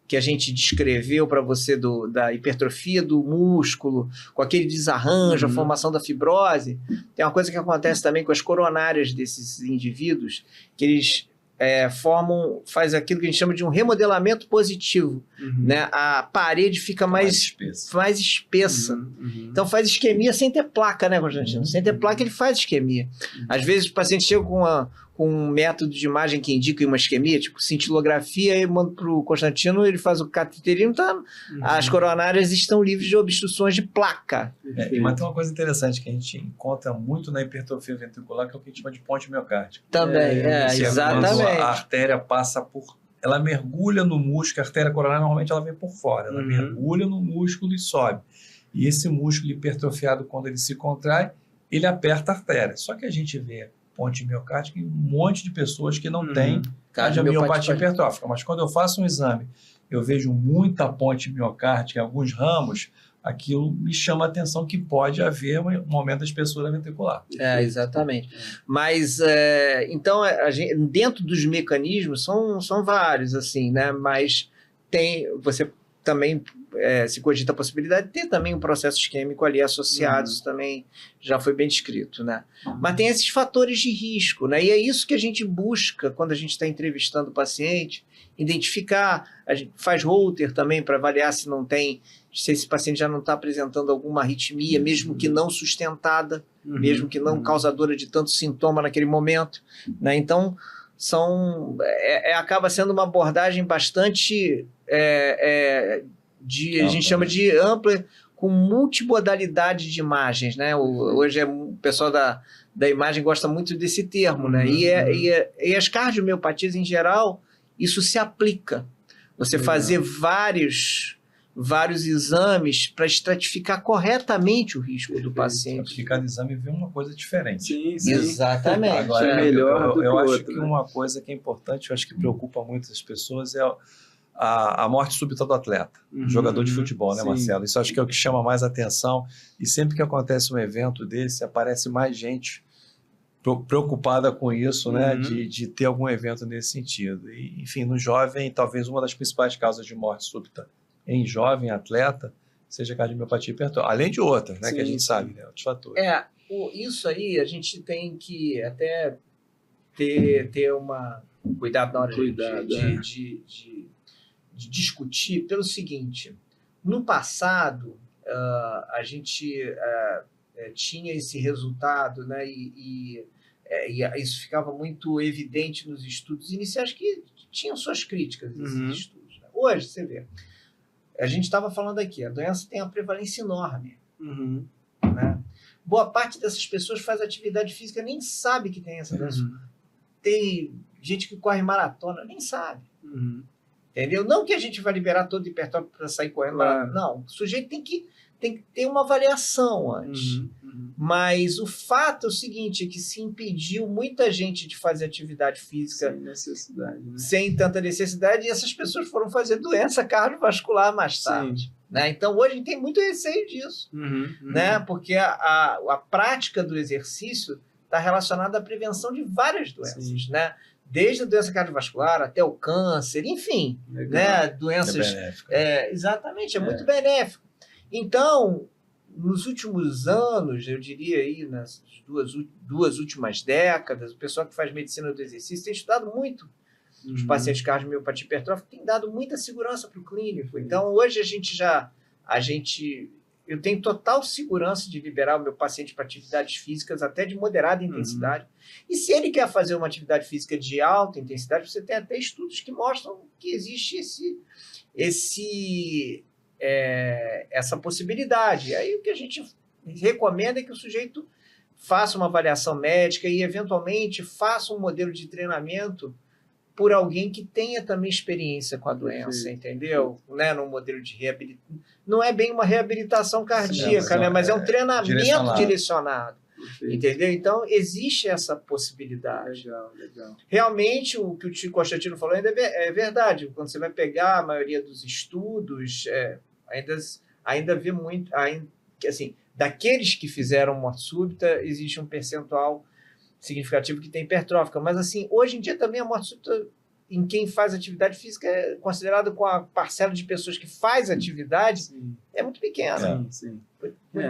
que a gente descreveu para você da hipertrofia do músculo, com aquele desarranjo, a formação da fibrose, tem uma coisa que acontece também com as coronárias desses indivíduos, que eles faz aquilo que a gente chama de um remodelamento positivo, né? A parede fica mais espessa. Então faz isquemia sem ter placa, né, Constantino? Sem ter placa ele faz isquemia. Às vezes o paciente chega com um método de imagem que indica uma isquemia, tipo cintilografia, e manda para o Constantino, ele faz o cateterismo, as coronárias estão livres de obstruções de placa. Mas tem uma coisa interessante que a gente encontra muito na hipertrofia ventricular, que é o que a gente chama de ponte miocárdica. Também, exatamente. A artéria passa ela mergulha no músculo, a artéria coronária normalmente ela vem por fora, ela mergulha no músculo e sobe. E esse músculo hipertrofiado, quando ele se contrai, ele aperta a artéria. Só que a gente vê ponte miocárdica em um monte de pessoas que não têm cardiomiopatia hipertrófica. Mas quando eu faço um exame, eu vejo muita ponte miocárdica em alguns ramos, aquilo me chama a atenção que pode haver um aumento da espessura ventricular. Exatamente. Mas, então, dentro dos mecanismos, são vários, assim, né? Mas você também se cogita a possibilidade de ter também um processo isquêmico ali associado, isso também já foi bem descrito, né? Mas tem esses fatores de risco, né? E é isso que a gente busca quando a gente está entrevistando o paciente, identificar, a gente faz Holter também para avaliar se esse paciente já não está apresentando alguma arritmia, mesmo que não sustentada, mesmo que não causadora de tanto sintoma naquele momento, né? Então, acaba sendo uma abordagem bastante a gente chama de ampla, com multimodalidade de imagens, né? Hoje o pessoal da imagem gosta muito desse termo, né? E as cardiomiopatias em geral, isso se aplica. Você fazer vários exames para estratificar corretamente o risco do paciente. Porque cada exame vê uma coisa diferente. Sim. Exatamente. Agora, melhor eu acho que uma coisa que é importante, eu acho que preocupa muitas pessoas é a morte súbita do atleta, jogador de futebol, né, Marcelo? Isso acho que é o que chama mais atenção, e sempre que acontece um evento desse, aparece mais gente preocupada com isso, né? Uhum. De ter algum evento nesse sentido. E, enfim, no jovem, talvez uma das principais causas de morte súbita em jovem atleta seja cardiomiopatia hipertrófica, além de outras, né? Sim, que a gente sim. sabe, né? Outros fatores. Isso aí a gente tem que até ter cuidado na hora de discutir pelo seguinte: no passado a gente tinha esse resultado, né, e isso ficava muito evidente nos estudos iniciais que tinham suas críticas esses estudos, né? Hoje, você vê, a gente estava falando aqui, a doença tem uma prevalência enorme, né? Boa parte dessas pessoas faz atividade física, nem sabe que tem essa doença. Tem gente que corre maratona, nem sabe. Entendeu? Não que a gente vai liberar todo hipertrófico para sair correndo maratona. Não, o sujeito tem que ter uma avaliação antes. Mas o fato é o seguinte, é que se impediu muita gente de fazer atividade física sem necessidade, né? Sem tanta necessidade, e essas pessoas foram fazer doença cardiovascular mais tarde. Né? Então, hoje a gente tem muito receio disso, né? Porque a prática do exercício está relacionada à prevenção de várias doenças, né? Desde a doença cardiovascular até o câncer, enfim, né? Doenças... exatamente, é muito benéfico. Então, nos últimos anos, eu diria aí, nas duas últimas décadas, o pessoal que faz medicina do exercício tem estudado muito os pacientes com cardiomiopatia hipertrófica, tem dado muita segurança para o clínico. Então, hoje eu tenho total segurança de liberar o meu paciente para atividades físicas até de moderada intensidade. E se ele quer fazer uma atividade física de alta intensidade, você tem até estudos que mostram que existe essa possibilidade. Aí o que a gente recomenda é que o sujeito faça uma avaliação médica e, eventualmente, faça um modelo de treinamento por alguém que tenha também experiência com a doença, entendeu? Né? Num modelo de reabilitação. Não é bem uma reabilitação cardíaca, né? Mas é um treinamento direcionado. Entendeu? Então, existe essa possibilidade. Legal. Realmente, o que o tio Constantino falou ainda é verdade. Quando você vai pegar a maioria dos estudos, ainda vê muito... assim, daqueles que fizeram morte súbita, existe um percentual significativo que tem hipertrófica. Mas, assim, hoje em dia também a morte súbita em quem faz atividade física é considerada com a parcela de pessoas que faz atividade é muito pequena.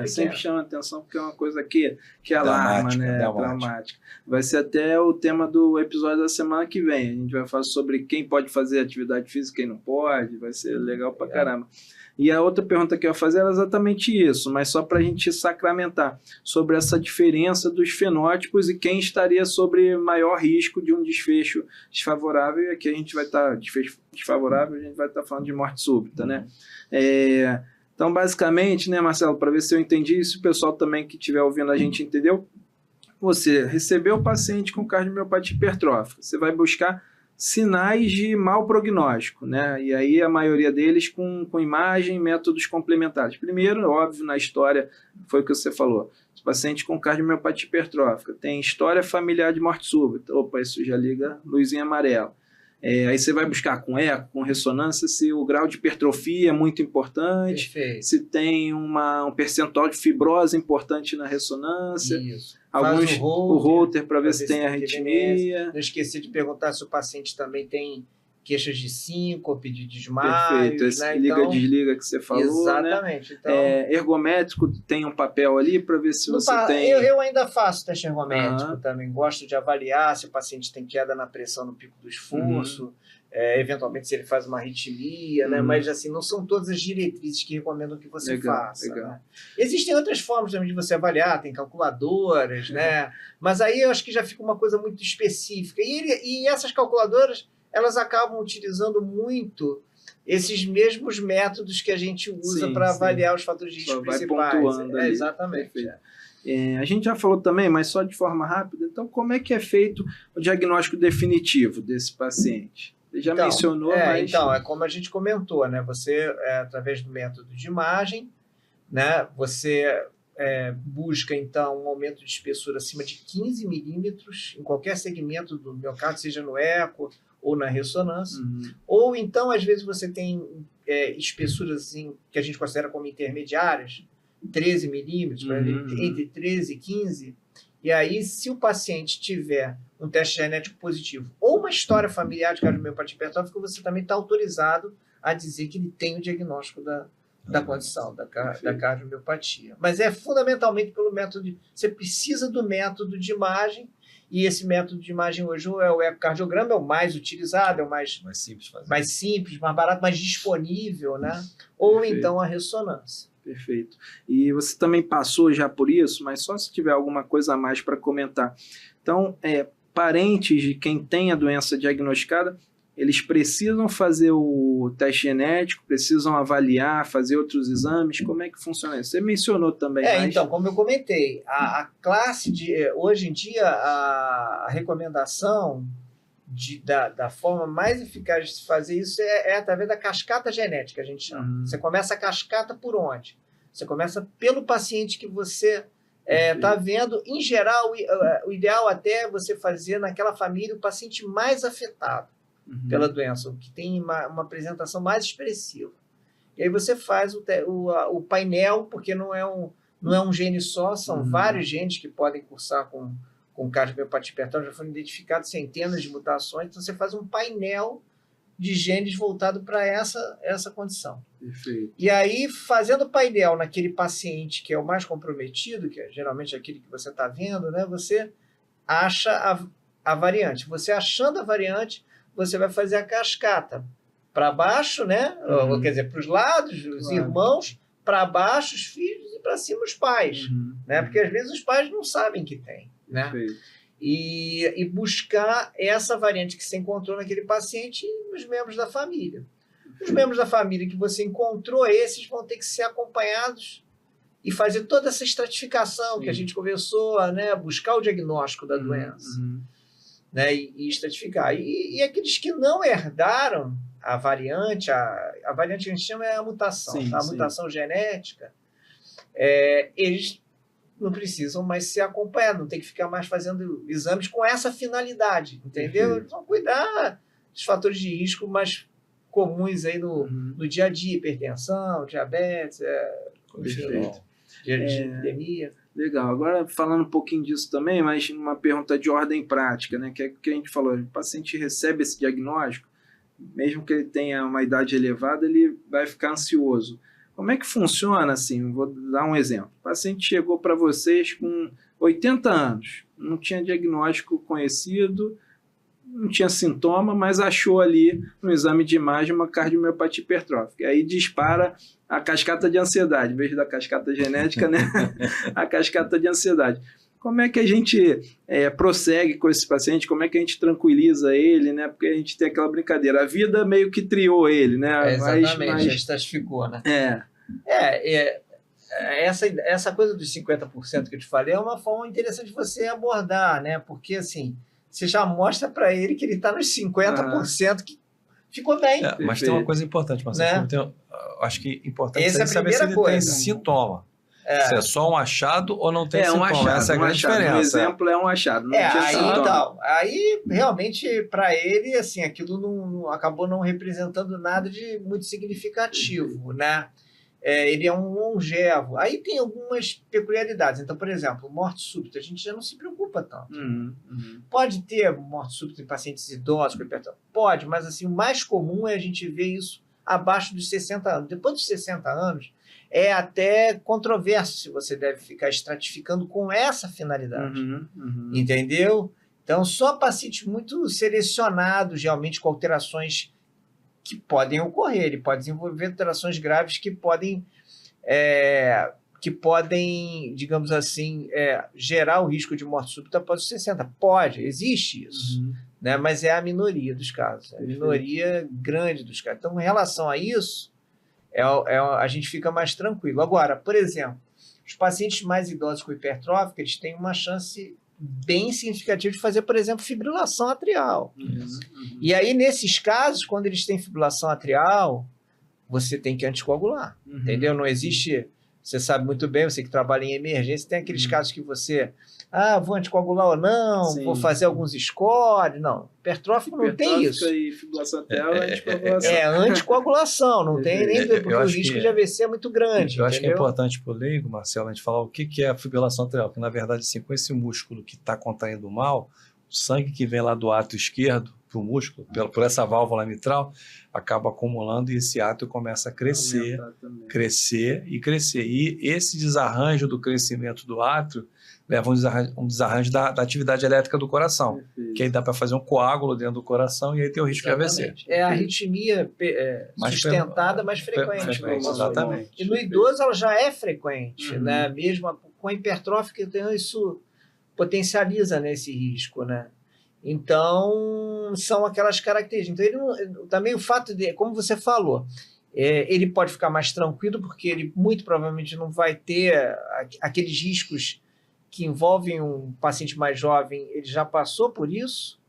Sempre chama atenção porque é uma coisa que alarma, né? Dramática. Vai ser até o tema do episódio da semana que vem. A gente vai falar sobre quem pode fazer atividade física e quem não pode. Vai ser legal pra caramba. E a outra pergunta que eu ia fazer era exatamente isso, mas só para a gente sacramentar sobre essa diferença dos fenótipos e quem estaria sobre maior risco de um desfecho desfavorável. E aqui a gente vai estar, desfecho desfavorável, a gente vai estar falando de morte súbita, né? Então, basicamente, né, Marcelo, para ver se eu entendi isso, o pessoal também que estiver ouvindo a gente entendeu, você recebeu o paciente com cardiomiopatia hipertrófica, você vai buscar sinais de mau prognóstico, né? E aí a maioria deles com imagem e métodos complementares. Primeiro, óbvio, na história, foi o que você falou, os pacientes com cardiomiopatia hipertrófica tem história familiar de morte súbita. Opa, isso já liga luzinha amarela. Aí você vai buscar com eco, com ressonância, se o grau de hipertrofia é muito importante, se tem um percentual de fibrose importante na ressonância. Isso. Alguns o Holter para ver se tem arritmia. Não esqueci de perguntar se o paciente também tem queixas de síncope, de desmaio. Perfeito, esse liga-desliga que você falou. Exatamente. Né? Então, ergométrico tem um papel ali para ver se você tem... Eu ainda faço teste ergométrico também. Gosto de avaliar se o paciente tem queda na pressão no pico do esforço, eventualmente se ele faz uma arritmia, né? Mas assim, não são todas as diretrizes que recomendam que você faça. Né? Existem outras formas também de você avaliar, tem calculadoras, né? Mas aí eu acho que já fica uma coisa muito específica. E essas calculadoras, elas acabam utilizando muito esses mesmos métodos que a gente usa para avaliar os fatores de risco principais. Exatamente. A gente já falou também, mas só de forma rápida, então como é que é feito o diagnóstico definitivo desse paciente? Você já mencionou, mas... Então, é como a gente comentou, né? Você, através do método de imagem, né? Você busca, então, um aumento de espessura acima de 15 milímetros em qualquer segmento do miocárdio, seja no eco ou na ressonância. Ou, então, às vezes, você tem espessuras assim, que a gente considera como intermediárias, 13 milímetros, entre 13 e 15, E aí, se o paciente tiver um teste genético positivo ou uma história familiar de cardiomiopatia hipertrófica, você também está autorizado a dizer que ele tem o diagnóstico da condição, da cardiomiopatia. Mas é fundamentalmente pelo método você precisa do método de imagem, e esse método de imagem hoje é o ecocardiograma, é o mais utilizado, é o mais simples, mais barato, mais disponível, né? Ou Perfeito. então a ressonância. Perfeito. E você também passou já por isso, mas só se tiver alguma coisa a mais para comentar. Então, parentes de quem tem a doença diagnosticada, eles precisam fazer o teste genético, precisam avaliar, fazer outros exames. Como é que funciona isso? Você mencionou também. Então, como eu comentei, a classe hoje em dia, a recomendação da forma mais eficaz de se fazer isso é através da cascata genética, a gente chama. Você começa a cascata por onde? Você começa pelo paciente que você está vendo. Em geral, o ideal até é você fazer naquela família o paciente mais afetado pela doença, o que tem uma apresentação mais expressiva. E aí você faz o painel, porque não é um gene só, são vários genes que podem cursar com cardiomiopatia hipertrófica, já foram identificadas centenas de mutações, então você faz um painel de genes voltado para essa condição. Perfeito. E aí, fazendo o painel naquele paciente que é o mais comprometido, que é geralmente aquele que você está vendo, né, você acha a variante. Você achando a variante, você vai fazer a cascata para baixo, né? Quer dizer, para os lados, os irmãos, para baixo, os filhos, e para cima, os pais. Né? Porque às vezes os pais não sabem que tem. Né? E buscar essa variante que você encontrou naquele paciente nos membros da família. Os membros da família que você encontrou, esses vão ter que ser acompanhados e fazer toda essa estratificação que a gente conversou, né? Buscar o diagnóstico da doença. Né, e estratificar. E aqueles que não herdaram a variante, a variante que a gente chama é a mutação, a mutação genética, eles não precisam mais ser acompanhados, não tem que ficar mais fazendo exames com essa finalidade, entendeu? Eles vão cuidar dos fatores de risco mais comuns aí no dia a dia, hipertensão, diabetes, epidemia. Legal. Agora, falando um pouquinho disso também, mas uma pergunta de ordem prática, né? Que é o que a gente falou, o paciente recebe esse diagnóstico, mesmo que ele tenha uma idade elevada, ele vai ficar ansioso. Como é que funciona assim? Vou dar um exemplo. O paciente chegou para vocês com 80 anos, não tinha diagnóstico conhecido, não tinha sintoma, mas achou ali no exame de imagem uma cardiomiopatia hipertrófica. Aí dispara a cascata de ansiedade, em vez da cascata genética, né? A cascata de ansiedade. Como é que a gente prossegue com esse paciente? Como é que a gente tranquiliza ele, né? Porque a gente tem aquela brincadeira, a vida meio que triou ele, né? Exatamente, já estratificou, né? Essa coisa dos 50% que eu te falei é uma forma interessante de você abordar, né? Porque, assim, você já mostra para ele que ele está nos 50% que ficou bem. Mas tem uma coisa importante, Marcelo. Né? Acho que é importante saber se ele tem sintoma. Se é só um achado ou não tem sintoma. Achado, essa é a grande diferença. O exemplo é um achado. Não aí, realmente, para ele, assim, aquilo não acabou não representando nada de muito significativo, né? Ele é um longevo. Aí tem algumas peculiaridades. Então, por exemplo, morte súbita, a gente já não se preocupa tanto. Pode ter morte súbita em pacientes idosos com hipertensão? Pode, mas assim, o mais comum é a gente ver isso abaixo dos 60 anos. Depois dos 60 anos, é até controverso se você deve ficar estratificando com essa finalidade. Entendeu? Então, só pacientes muito selecionados, realmente com alterações que podem ocorrer. Ele pode desenvolver alterações graves que podem, digamos assim, gerar o risco de morte súbita após os 60. Pode, existe isso. Né? Mas é a minoria dos casos. É a minoria grande dos casos. Então, em relação a isso, a gente fica mais tranquilo. Agora, por exemplo, os pacientes mais idosos com hipertrófica, eles têm uma chance bem significativa de fazer, por exemplo, fibrilação atrial. E aí, nesses casos, quando eles têm fibrilação atrial, você tem que anticoagular, entendeu? Não existe você sabe muito bem, você que trabalha em emergência, tem aqueles casos que você, vou anticoagular ou não, Sim, vou fazer alguns scores. Não, hipertrófico não tem isso. E fibrilação atrial é anticoagulação. É anticoagulação, não tem nem porque o risco de AVC é muito grande. Eu acho que é entendeu? importante para o leigo, Marcelo, a gente falar o que é a fibrilação atrial, porque na verdade, assim, com esse músculo que está contraindo mal, o sangue que vem lá do átrio esquerdo para o músculo, por essa válvula mitral, acaba acumulando e esse átrio começa a crescer, crescer e crescer. E esse desarranjo do crescimento do átrio leva a um desarranjo da atividade elétrica do coração, que aí dá para fazer um coágulo dentro do coração e aí tem o risco de AVC. É a arritmia sustentada mais frequente. Exatamente. E no idoso ela já é frequente, né? Mesmo com a hipertrófica, então isso potencializa nesse risco, né? Então, são aquelas características. Então, também o fato de, como você falou, ele pode ficar mais tranquilo, porque ele muito provavelmente não vai ter aqueles riscos que envolvem um paciente mais jovem, ele já passou por isso,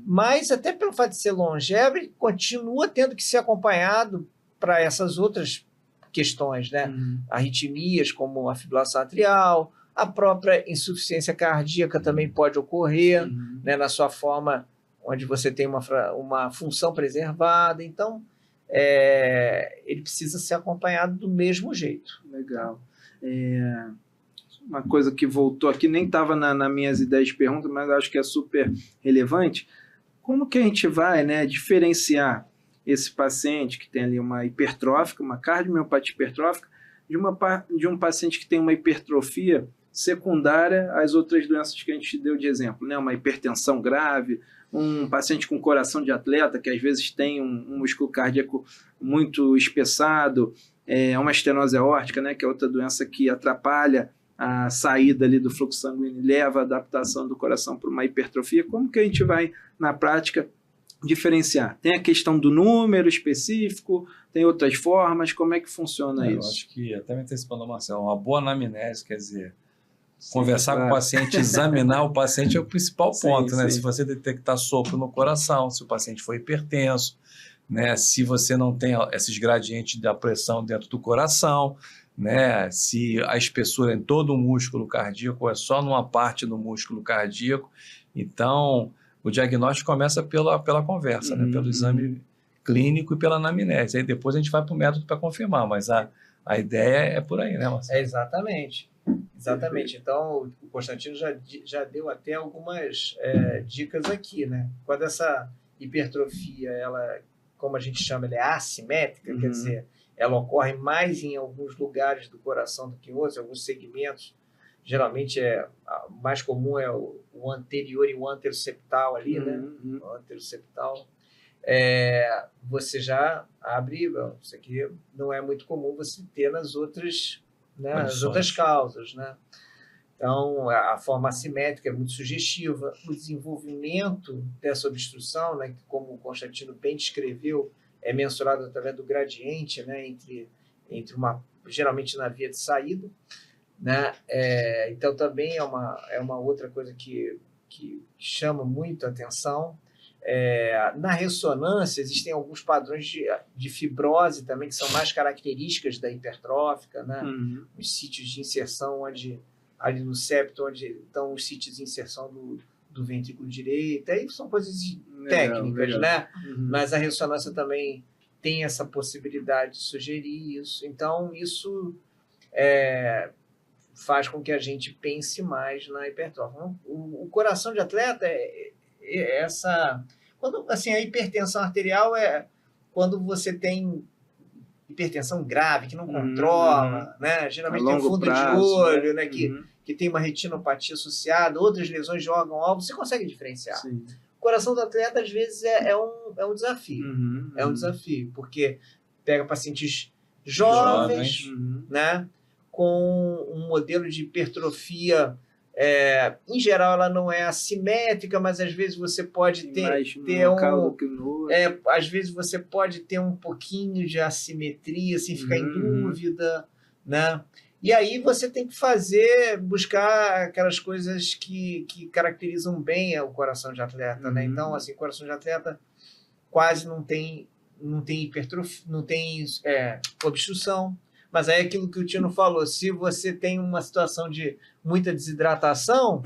mas até pelo fato de ser longevo, ele continua tendo que ser acompanhado para essas outras questões, né? Arritmias, como a fibrilação atrial, a própria insuficiência cardíaca também pode ocorrer, né, na sua forma onde você tem uma função preservada. Então, ele precisa ser acompanhado do mesmo jeito. Legal. Uma coisa que voltou aqui, nem estava nas minhas ideias de pergunta, mas acho que é super relevante. Como que a gente vai, né, diferenciar esse paciente que tem ali uma hipertrófica, uma cardiomiopatia hipertrófica, de um paciente que tem uma hipertrofia secundária às outras doenças que a gente deu de exemplo, né? Uma hipertensão grave, um paciente com coração de atleta, que às vezes tem um músculo cardíaco muito espessado, uma estenose aórtica, né? Que é outra doença que atrapalha a saída ali do fluxo sanguíneo e leva a adaptação do coração para uma hipertrofia. Como que a gente vai, na prática, diferenciar? Tem a questão do número específico, tem outras formas, como é que funciona isso? Eu acho que, até me antecipando, Marcelo, uma boa anamnese, quer dizer, conversar com o paciente, examinar o paciente é o principal ponto, né? Se você detectar sopro no coração, se o paciente for hipertenso, né? Se você não tem esses gradientes da pressão dentro do coração, né? Se a espessura é em todo o músculo cardíaco ou é só numa parte do músculo cardíaco. Então, o diagnóstico começa pela conversa, né? Pelo exame clínico e pela anamnese. Aí depois a gente vai para o método para confirmar, mas a ideia é por aí, né, Marcelo? Exatamente. Então, o Constantino já deu até algumas dicas aqui, né? Quando essa hipertrofia, ela, como a gente chama, ela é assimétrica, quer dizer, ela ocorre mais em alguns lugares do coração do que em outros, alguns segmentos. Geralmente, mais comum é o anterior e o anteroseptal ali, né? O anteroseptal. Você já abre, isso aqui não é muito comum você ter nas outras, né, as outras causas, né? Então, a forma assimétrica é muito sugestiva. O desenvolvimento dessa obstrução, né, que, como o Constantino bem descreveu, é mensurado através do gradiente, né, entre geralmente na via de saída, né? Então, também é uma outra coisa que chama muito a atenção. Na ressonância, existem alguns padrões de fibrose também, que são mais características da hipertrófica, né? Os sítios de inserção, ali no septo, onde estão os sítios de inserção do ventrículo direito. Aí são coisas técnicas, né? Mas a ressonância também tem essa possibilidade de sugerir isso. Então, isso faz com que a gente pense mais na hipertrófica. O coração de atleta quando, assim, a hipertensão arterial é quando você tem hipertensão grave, que não controla, né? Geralmente tem um fundo prazo, de olho, né? Que tem uma retinopatia associada, outras lesões de órgão-alvo, você consegue diferenciar. Sim. O coração do atleta, às vezes, é um desafio. É um desafio, porque pega pacientes jovens, né? Com um modelo de hipertrofia. Em geral, ela não é assimétrica, mas às vezes você pode ter às vezes você pode ter um pouquinho de assimetria, sem ficar em dúvida, né? E aí você tem que buscar aquelas coisas que caracterizam bem o coração de atleta, né? Então, assim, o coração de atleta quase não tem hipertrofia, não tem obstrução. Mas aí aquilo que o Tino falou, se você tem uma situação de muita desidratação,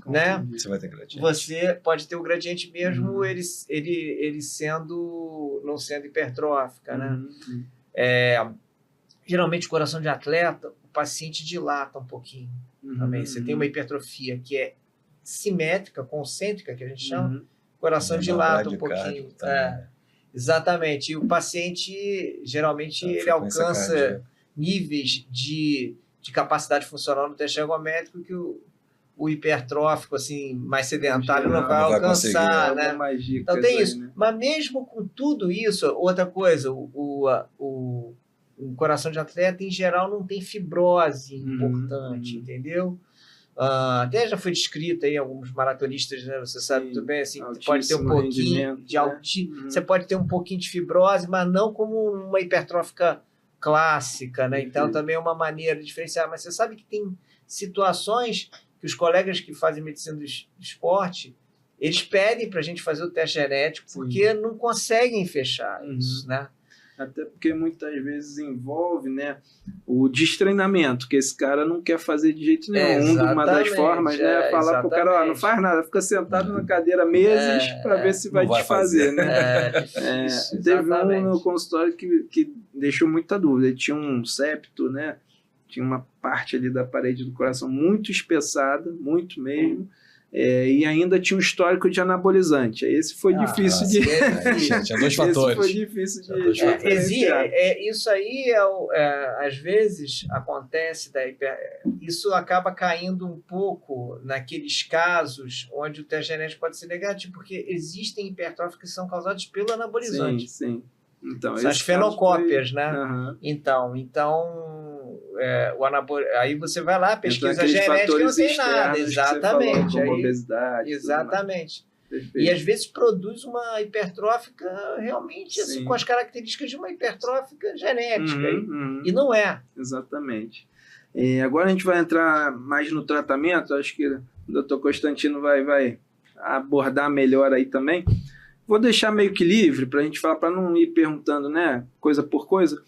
né? Você vai ter gradiente. Você pode ter o gradiente mesmo ele não sendo hipertrófica, né? Geralmente, o coração de atleta, o paciente dilata um pouquinho também. Você tem uma hipertrofia que é simétrica, concêntrica, que a gente chama, o coração dilata um pouquinho. Exatamente. E o paciente, geralmente, ele alcança níveis de capacidade funcional no teste ergométrico que o hipertrófico, assim, mais sedentário não vai alcançar, né? Então tem isso. Aí, né? Mas mesmo com tudo isso, outra coisa, o coração de atleta, em geral, não tem fibrose importante, entendeu? Até já foi descrito aí alguns maratonistas, né? Você sabe muito bem, assim, pode ter um pouquinho de você pode ter um pouquinho de fibrose, mas não como uma hipertrófica clássica, né? Então também é uma maneira de diferenciar. Mas você sabe que tem situações que os colegas que fazem medicina do esporte, eles pedem para a gente fazer o teste genético porque não conseguem fechar isso, né? Até porque muitas vezes envolve, né, o destreinamento, que esse cara não quer fazer de jeito nenhum. Uma das formas, né, falar para o cara, não faz nada, fica sentado na cadeira meses para ver se vai desfazer, né? Teve um no consultório que deixou muita dúvida. Ele tinha um septo, né? Tinha uma parte ali da parede do coração muito espessada, muito mesmo. E ainda tinha um histórico de anabolizante. Esse foi difícil de... Tinha dois fatores. Esse foi difícil de... Isso aí, às vezes, acontece... Isso acaba caindo um pouco naqueles casos onde o teste genético pode ser negativo, porque existem hipertróficos que são causados pelo anabolizante. Sim. Então, são as fenocópias, né? Então aí você vai lá, pesquisa genética e não tem nada. Exatamente. Falou, como obesidade. Exatamente. E às vezes produz uma hipertrófica realmente assim, com as características de uma hipertrófica genética. E não é. Exatamente. Agora a gente vai entrar mais no tratamento. Acho que o Dr. Constantino vai abordar melhor aí também. Vou deixar meio que livre para a gente falar, para não ir perguntando, né, coisa por coisa,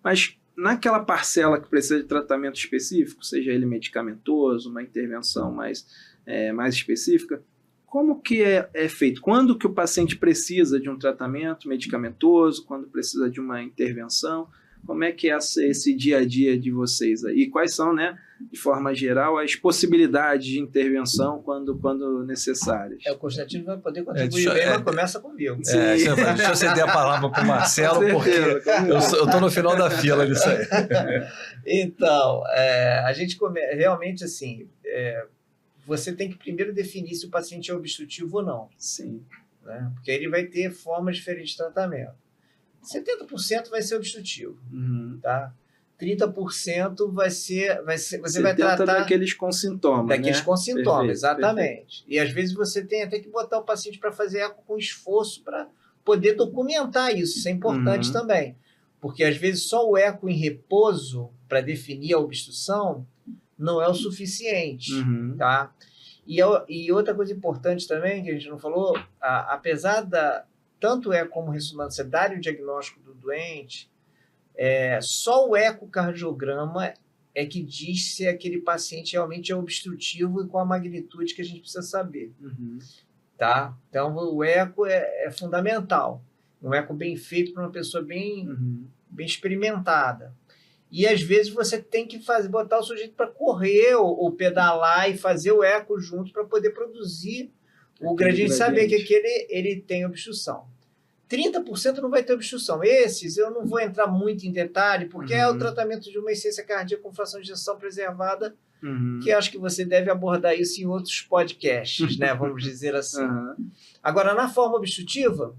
mas naquela parcela que precisa de tratamento específico, seja ele medicamentoso, uma intervenção mais específica, como que é feito? Quando que o paciente precisa de um tratamento medicamentoso, quando precisa de uma intervenção? Como é que é esse dia a dia de vocês aí? E quais são, né, de forma geral, as possibilidades de intervenção quando necessárias? O Constantino vai poder contribuir bem, mas começa comigo. Deixa eu ceder a palavra para o Marcelo, porque eu estou no final da fila disso aí. Então, a gente realmente assim, você tem que primeiro definir se o paciente é obstrutivo ou não. Sim. Né? Porque ele vai ter formas diferentes de tratamento. 70% vai ser obstrutivo, tá? 30% vai ser você vai tratar daqueles com sintomas, daqueles, né? Com sintomas, perfeito, exatamente. Perfeito. E às vezes você tem até que botar o paciente para fazer eco com esforço para poder documentar isso. Isso é importante também, porque às vezes só o eco em repouso para definir a obstrução não é o suficiente, tá? E outra coisa importante também que a gente não falou, apesar tanto eco como ressonância darem o diagnóstico do doente, só o ecocardiograma é que diz se aquele paciente realmente é obstrutivo e com a magnitude que a gente precisa saber. Tá? Então, o eco é fundamental. Um eco bem feito para uma pessoa bem experimentada. E, às vezes, você tem que botar o sujeito para correr ou pedalar e fazer o eco junto para poder produzir o gradiente, saber que aquele ele tem obstrução. 30% não vai ter obstrução. Esses eu não vou entrar muito em detalhe, porque é o tratamento de uma insuficiência cardíaca com fração de ejeção preservada, que acho que você deve abordar isso em outros podcasts, né? Vamos dizer assim. Agora, na forma obstrutiva,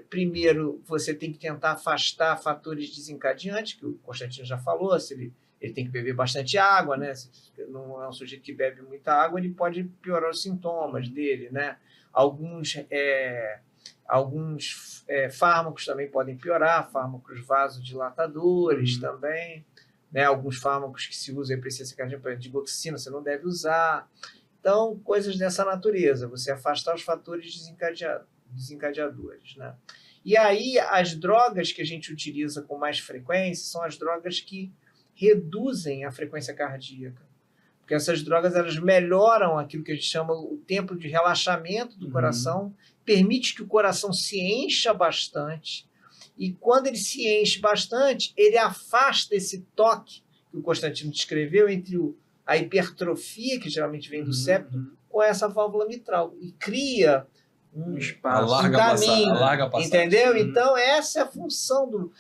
primeiro você tem que tentar afastar fatores desencadeantes, que o Constantino já falou, se ele tem que beber bastante água, né? Se não é um sujeito que bebe muita água, ele pode piorar os sintomas dele, né? Alguns fármacos também podem piorar, fármacos vasodilatadores também, né? Alguns fármacos que se usam em insuficiência cardíaca, digoxina, você não deve usar. Então, coisas dessa natureza, você afastar os fatores desencadeadores, né? E aí, as drogas que a gente utiliza com mais frequência são as drogas que reduzem a frequência cardíaca. Porque essas drogas, elas melhoram aquilo que a gente chama o tempo de relaxamento do coração, permite que o coração se encha bastante, e quando ele se enche bastante, ele afasta esse toque que o Constantino descreveu entre a hipertrofia, que geralmente vem do septo, com essa válvula mitral, e cria um espaço, um caminho, larga passagem. entendeu? Então, essa é a função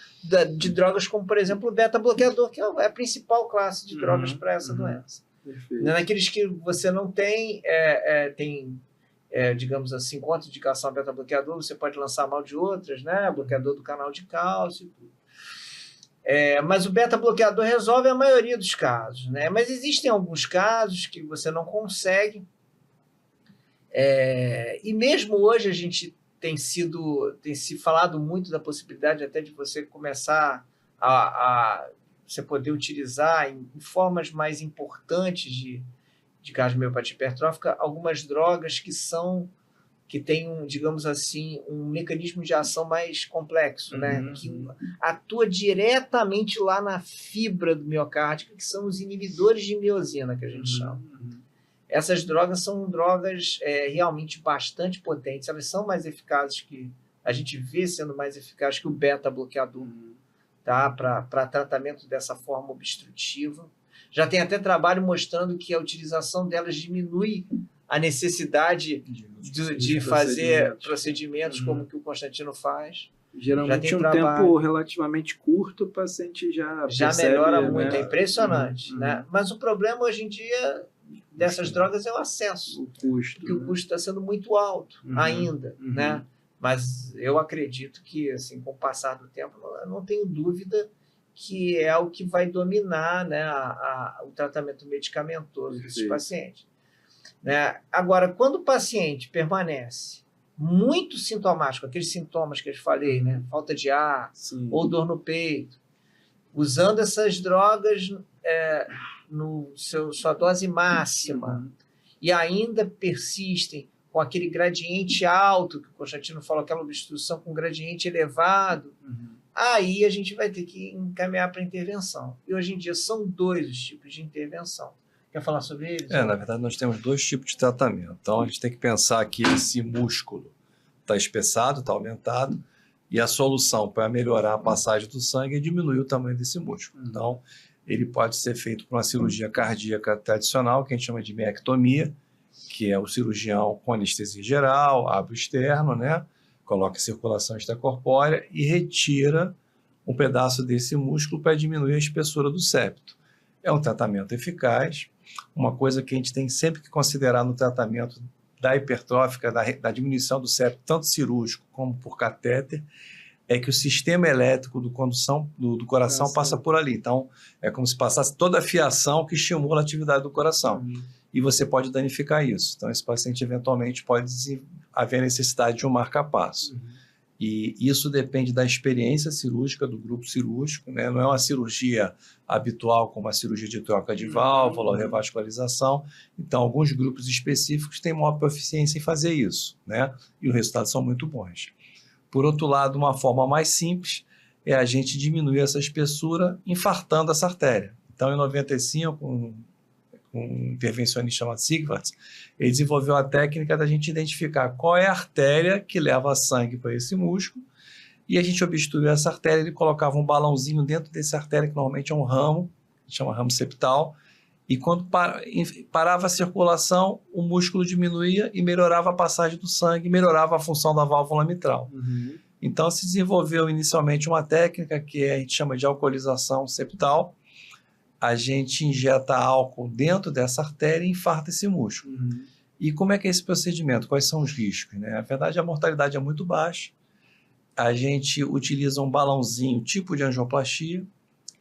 de drogas como, por exemplo, o beta-bloqueador, que é a principal classe de drogas para essa doença. Perfeito. Naqueles que você não tem, digamos assim, contraindicação a beta-bloqueador, você pode lançar mão de outras, né? Bloqueador do canal de cálcio e tudo. Mas o beta-bloqueador resolve a maioria dos casos, né? Mas existem alguns casos que você não consegue. E mesmo hoje a gente tem se falado muito da possibilidade até de você começar a você poder utilizar em formas mais importantes de cardiomiopatia hipertrófica algumas drogas que têm, digamos assim, um mecanismo de ação mais complexo, né? Que atua diretamente lá na fibra do miocárdio, que são os inibidores de miosina, que a gente chama. Essas drogas são drogas realmente bastante potentes, elas são mais eficazes a gente vê sendo mais eficazes que o beta-bloqueador, tá? Para tratamento dessa forma obstrutiva. Já tem até trabalho mostrando que a utilização delas diminui a necessidade de fazer procedimentos como que o Constantino faz. Geralmente um tempo relativamente curto, o paciente já percebe, melhora muito, né? é impressionante. Né? Mas o problema hoje em dia dessas drogas é o acesso, o custo, porque o custo está sendo muito alto ainda, né? Mas eu acredito que, assim, com o passar do tempo, eu não tenho dúvida que é o que vai dominar, né, o tratamento medicamentoso desses pacientes. Né? Agora, quando o paciente permanece muito sintomático, aqueles sintomas que eu falei, né, falta de ar, ou dor no peito, usando essas drogas sua dose máxima, e ainda persistem com aquele gradiente alto, que o Constantino falou, aquela obstrução com gradiente elevado, aí a gente vai ter que encaminhar para intervenção. E hoje em dia são 2 os tipos de intervenção. Quer falar sobre eles? Na verdade, nós temos 2 tipos de tratamento. Então, a gente tem que pensar que esse músculo está espessado, está aumentado, e a solução para melhorar a passagem do sangue é diminuir o tamanho desse músculo. Então, ele pode ser feito por uma cirurgia cardíaca tradicional, que a gente chama de miectomia, que é o cirurgião com anestesia geral, abre o externo, né? Coloca circulação extracorpórea e retira um pedaço desse músculo para diminuir a espessura do septo. É um tratamento eficaz. Uma coisa que a gente tem sempre que considerar no tratamento da hipertrófica, da diminuição do septo, tanto cirúrgico como por catéter, é que o sistema elétrico do coração passa por ali. Então, é como se passasse toda a fiação que estimula a atividade do coração. E você pode danificar isso. Então, esse paciente, eventualmente, pode haver necessidade de um marca-passo. E isso depende da experiência cirúrgica do grupo cirúrgico, né? Não é uma cirurgia habitual, como a cirurgia de troca de válvula ou revascularização. Então, alguns grupos específicos têm maior proficiência em fazer isso, né? E os resultados são muito bons. Por outro lado, uma forma mais simples é a gente diminuir essa espessura infartando essa artéria. Então, em 95, um intervencionista chamado Sigvarts, ele desenvolveu a técnica da gente identificar qual é a artéria que leva sangue para esse músculo, e a gente obstruiu essa artéria, ele colocava um balãozinho dentro dessa artéria, que normalmente é um ramo, chama ramo septal, e quando parava a circulação, o músculo diminuía e melhorava a passagem do sangue, melhorava a função da válvula mitral. Então se desenvolveu inicialmente uma técnica que a gente chama de alcoolização septal. A gente injeta álcool dentro dessa artéria e infarta esse músculo. E como é que é esse procedimento? Quais são os riscos? Né? Na verdade, a mortalidade é muito baixa. A gente utiliza um balãozinho tipo de angioplastia,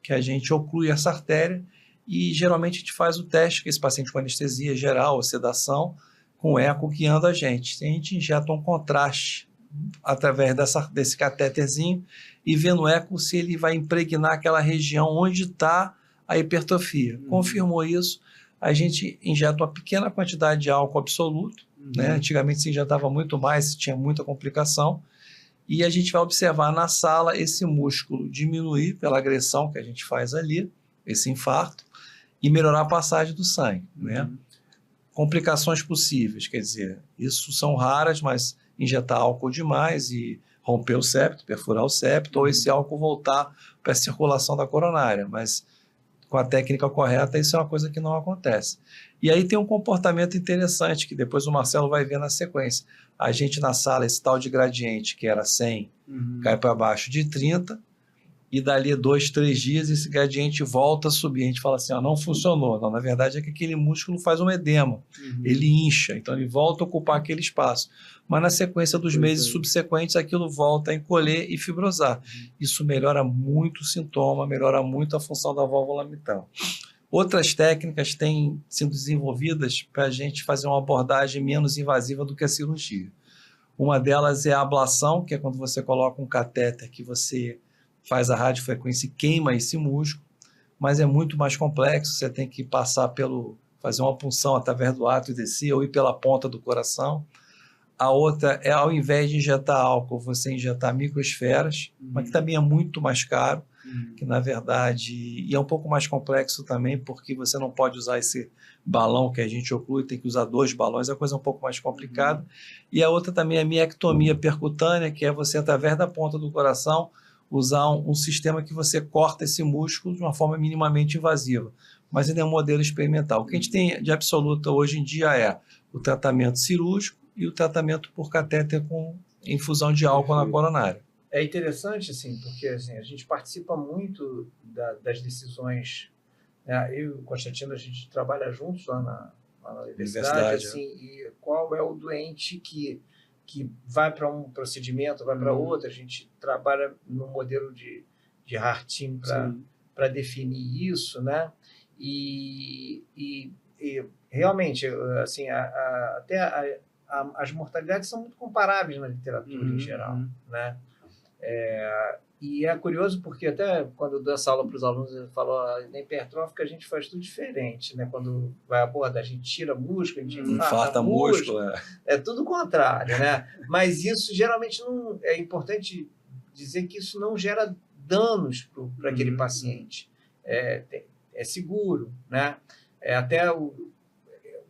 que a gente oclui essa artéria e geralmente a gente faz o teste, que esse paciente com anestesia geral ou sedação, com eco guiando a gente. A gente injeta um contraste através desse catéterzinho e vê no eco se ele vai impregnar aquela região onde está a hipertrofia. Confirmou isso, a gente injeta uma pequena quantidade de álcool absoluto, né? Antigamente se injetava muito mais, se tinha muita complicação, e a gente vai observar na sala esse músculo diminuir pela agressão que a gente faz ali, esse infarto, e melhorar a passagem do sangue, né? Complicações possíveis, quer dizer, isso são raras, mas injetar álcool demais e romper o septo, perfurar o septo, ou esse álcool voltar para a circulação da coronária, mas com a técnica correta isso é uma coisa que não acontece. E aí tem um comportamento interessante, que depois o Marcelo vai ver na sequência. A gente na sala, esse tal de gradiente, que era 100, cai para baixo de 30, e dali 2, 3 dias esse gradiente volta a subir. A gente fala assim, não funcionou. Não, na verdade é que aquele músculo faz um edema, ele incha, então ele volta a ocupar aquele espaço. Mas na sequência dos meses subsequentes, aquilo volta a encolher e fibrosar. Isso melhora muito o sintoma, melhora muito a função da válvula mitral. Outras técnicas têm sido desenvolvidas para a gente fazer uma abordagem menos invasiva do que a cirurgia. Uma delas é a ablação, que é quando você coloca um catéter que você faz a radiofrequência e queima esse músculo, mas é muito mais complexo, você tem que fazer uma punção através do átrio e descer, ou ir pela ponta do coração. A outra é, ao invés de injetar álcool, você injetar microesferas, mas que também é muito mais caro, que na verdade, e é um pouco mais complexo também, porque você não pode usar esse balão que a gente oclui, tem que usar 2 balões, é uma coisa um pouco mais complicada. E a outra também é a miectomia percutânea, que é você, através da ponta do coração, usar um sistema que você corta esse músculo de uma forma minimamente invasiva, mas ainda é um modelo experimental. O que a gente tem de absoluta hoje em dia é o tratamento cirúrgico e o tratamento por catéter com infusão de álcool na coronária. É interessante, assim, porque assim, a gente participa muito das decisões, né? Eu e o Constantino, a gente trabalha juntos lá na universidade, assim, e qual é o doente que vai para um procedimento, vai para outro. A gente trabalha no modelo de heart team para definir isso, né? E realmente, assim, as mortalidades são muito comparáveis na literatura em geral, né? E é curioso porque até quando eu dou essa aula para os alunos, eu falo, na hipertrófica a gente faz tudo diferente, né? Quando vai abordar, a gente tira músculo, a gente infarta músculo, é tudo o contrário, né? Mas isso geralmente não é importante dizer que isso não gera danos para aquele paciente, é seguro, né?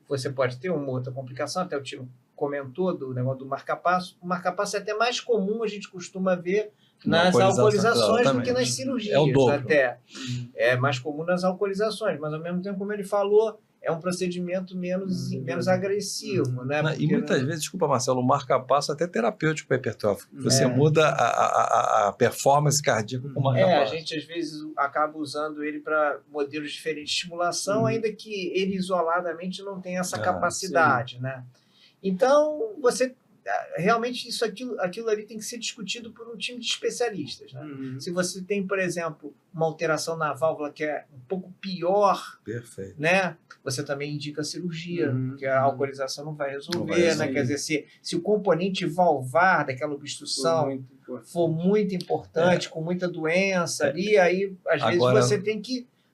Você pode ter uma outra complicação, até o Tino comentou do negócio do marca-passo. O marca-passo é até mais comum, a gente costuma ver nas alcoolizações do que nas cirurgias. É o dobro. Até. É mais comum nas alcoolizações, mas ao mesmo tempo, como ele falou, é um procedimento menos agressivo, né? E muitas vezes, desculpa, Marcelo, o marca-passo é até terapêutico para hipertrófico. Você muda a performance cardíaca com o marca-passo. A gente às vezes acaba usando ele para modelos diferentes de estimulação, ainda que ele isoladamente não tenha essa capacidade, né? Então, realmente aquilo ali tem que ser discutido por um time de especialistas, né? Se você tem, por exemplo, uma alteração na válvula que é um pouco pior, né? Você também indica cirurgia, porque a alcoolização não vai resolver, né? Quer dizer, se o componente valvar daquela obstrução for muito importante, com muita doença ali, aí às vezes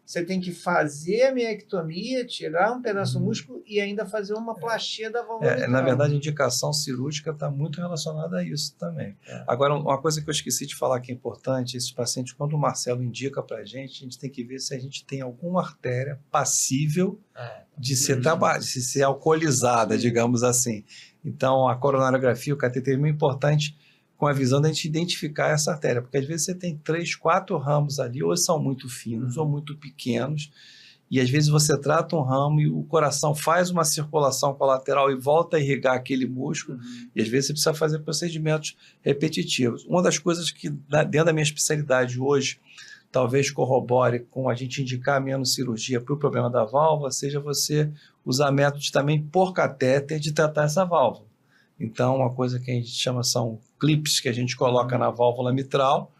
você tem que fazer a miectomia, tirar um pedaço do músculo e ainda fazer uma plastia da válvula mitral. Na verdade, a indicação cirúrgica está muito relacionada a isso também. Agora, uma coisa que eu esqueci de falar que é importante, esses pacientes, quando o Marcelo indica para a gente tem que ver se a gente tem alguma artéria passível de ser alcoolizada, digamos assim. Então, a coronariografia, o cateterismo é importante com a visão de a gente identificar essa artéria, porque às vezes você tem 3, 4 ramos ali, ou são muito finos ou muito pequenos, e às vezes você trata um ramo e o coração faz uma circulação colateral e volta a irrigar aquele músculo, e às vezes você precisa fazer procedimentos repetitivos. Uma das coisas que dentro da minha especialidade hoje, talvez corrobore com a gente indicar menos cirurgia para o problema da válvula, seja você usar métodos também por catéter de tratar essa válvula. Então, uma coisa que a gente chama são clips que a gente coloca na válvula mitral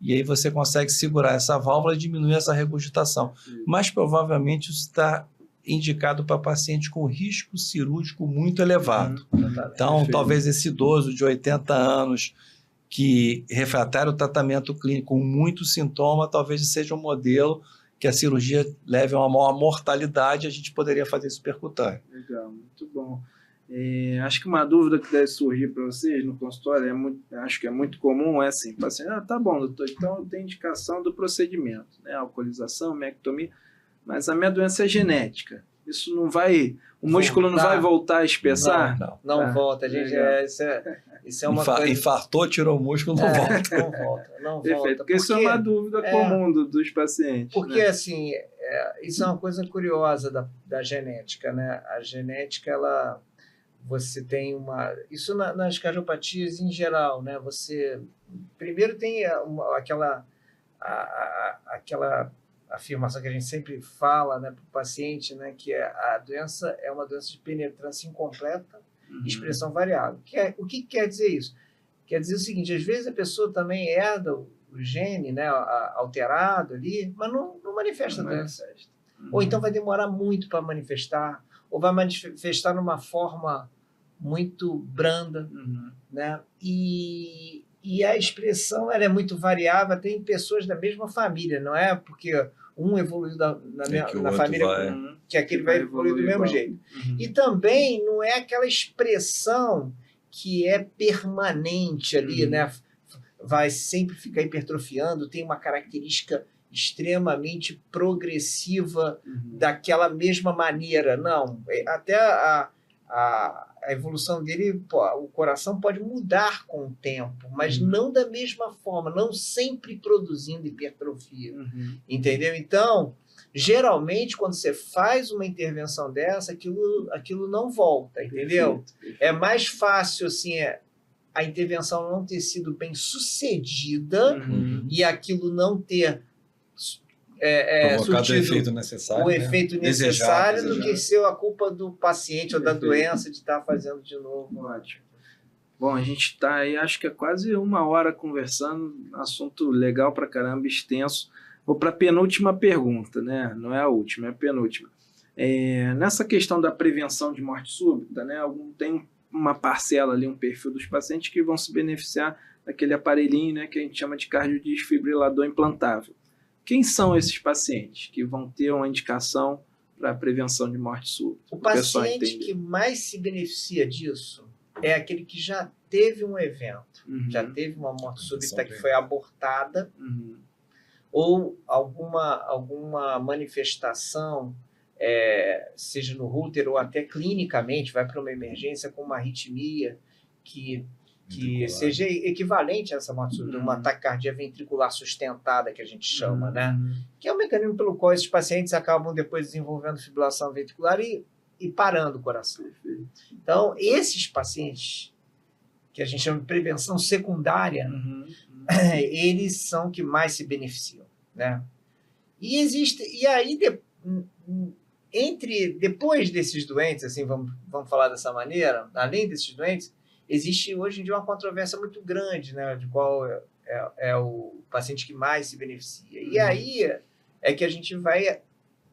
e aí você consegue segurar essa válvula e diminuir essa regurgitação. Mas provavelmente isso está indicado para paciente com risco cirúrgico muito elevado. Então, talvez esse idoso de 80 anos que refratário ao tratamento clínico com muito sintoma, talvez seja um modelo que a cirurgia leve a uma maior mortalidade, a gente poderia fazer isso percutâneo. Legal, muito bom. Acho que uma dúvida que deve surgir para vocês no consultório, acho que é muito comum, é assim, o paciente, tá bom, doutor, então tem indicação do procedimento, né, alcoolização, mectomia, mas a minha doença é genética. Isso não vai, o músculo não vai voltar a espessar? Não volta, gente. Isso é uma coisa... Infartou, tirou o músculo, não volta. Não volta, não Perfeito, volta. porque isso é uma dúvida comum dos pacientes. Porque, né? assim, isso é uma coisa curiosa da genética, né? A genética, você tem uma... Isso nas cardiopatias em geral, né? Você, primeiro, tem aquela afirmação que a gente sempre fala, né, para o paciente, né, que a doença é uma doença de penetrância incompleta, expressão variável. O que quer dizer isso? Quer dizer o seguinte, às vezes a pessoa também herda o gene, né, alterado ali, mas não manifesta a doença. Ou então vai demorar muito para manifestar, ou vai manifestar numa forma muito branda, né? E a expressão ela é muito variável, até em pessoas da mesma família, não é? Porque um evoluiu na família que aquele vai evoluir do mesmo jeito. E também não é aquela expressão que é permanente ali, né? Vai sempre ficar hipertrofiando, tem uma característica extremamente progressiva daquela mesma maneira. Não, até a evolução dele, o coração pode mudar com o tempo, mas não da mesma forma, não sempre produzindo hipertrofia, entendeu? Então, geralmente, quando você faz uma intervenção dessa, aquilo não volta, entendeu? Perfeito. É mais fácil, assim, a intervenção não ter sido bem sucedida e aquilo não ter surtido o efeito necessário, necessário do que ser a culpa do paciente ou da doença de estar fazendo de novo. Ótimo. Bom, a gente está aí, acho que é quase 1 hora conversando, assunto legal pra caramba, extenso. Vou para a penúltima pergunta, né? Não é a última, é a penúltima. Nessa questão da prevenção de morte súbita, né? Tem uma parcela ali, um perfil dos pacientes que vão se beneficiar daquele aparelhinho, né, que a gente chama de cardiodesfibrilador implantável. Quem são esses pacientes que vão ter uma indicação para a prevenção de morte súbita? O paciente que mais se beneficia disso é aquele que já teve um evento, já teve uma morte súbita que foi abortada, ou alguma manifestação, seja no Holter ou até clinicamente, vai para uma emergência com uma arritmia que seja equivalente a essa morte súbita, uma taquicardia ventricular sustentada, que a gente chama, né? Que é o mecanismo pelo qual esses pacientes acabam depois desenvolvendo fibrilação ventricular e parando o coração. Então, esses pacientes, que a gente chama de prevenção secundária, eles são que mais se beneficiam, né? E aí, depois desses doentes, assim, vamos falar dessa maneira, além desses doentes, existe hoje em dia uma controvérsia muito grande, né, de qual é o paciente que mais se beneficia. E aí é que a gente vai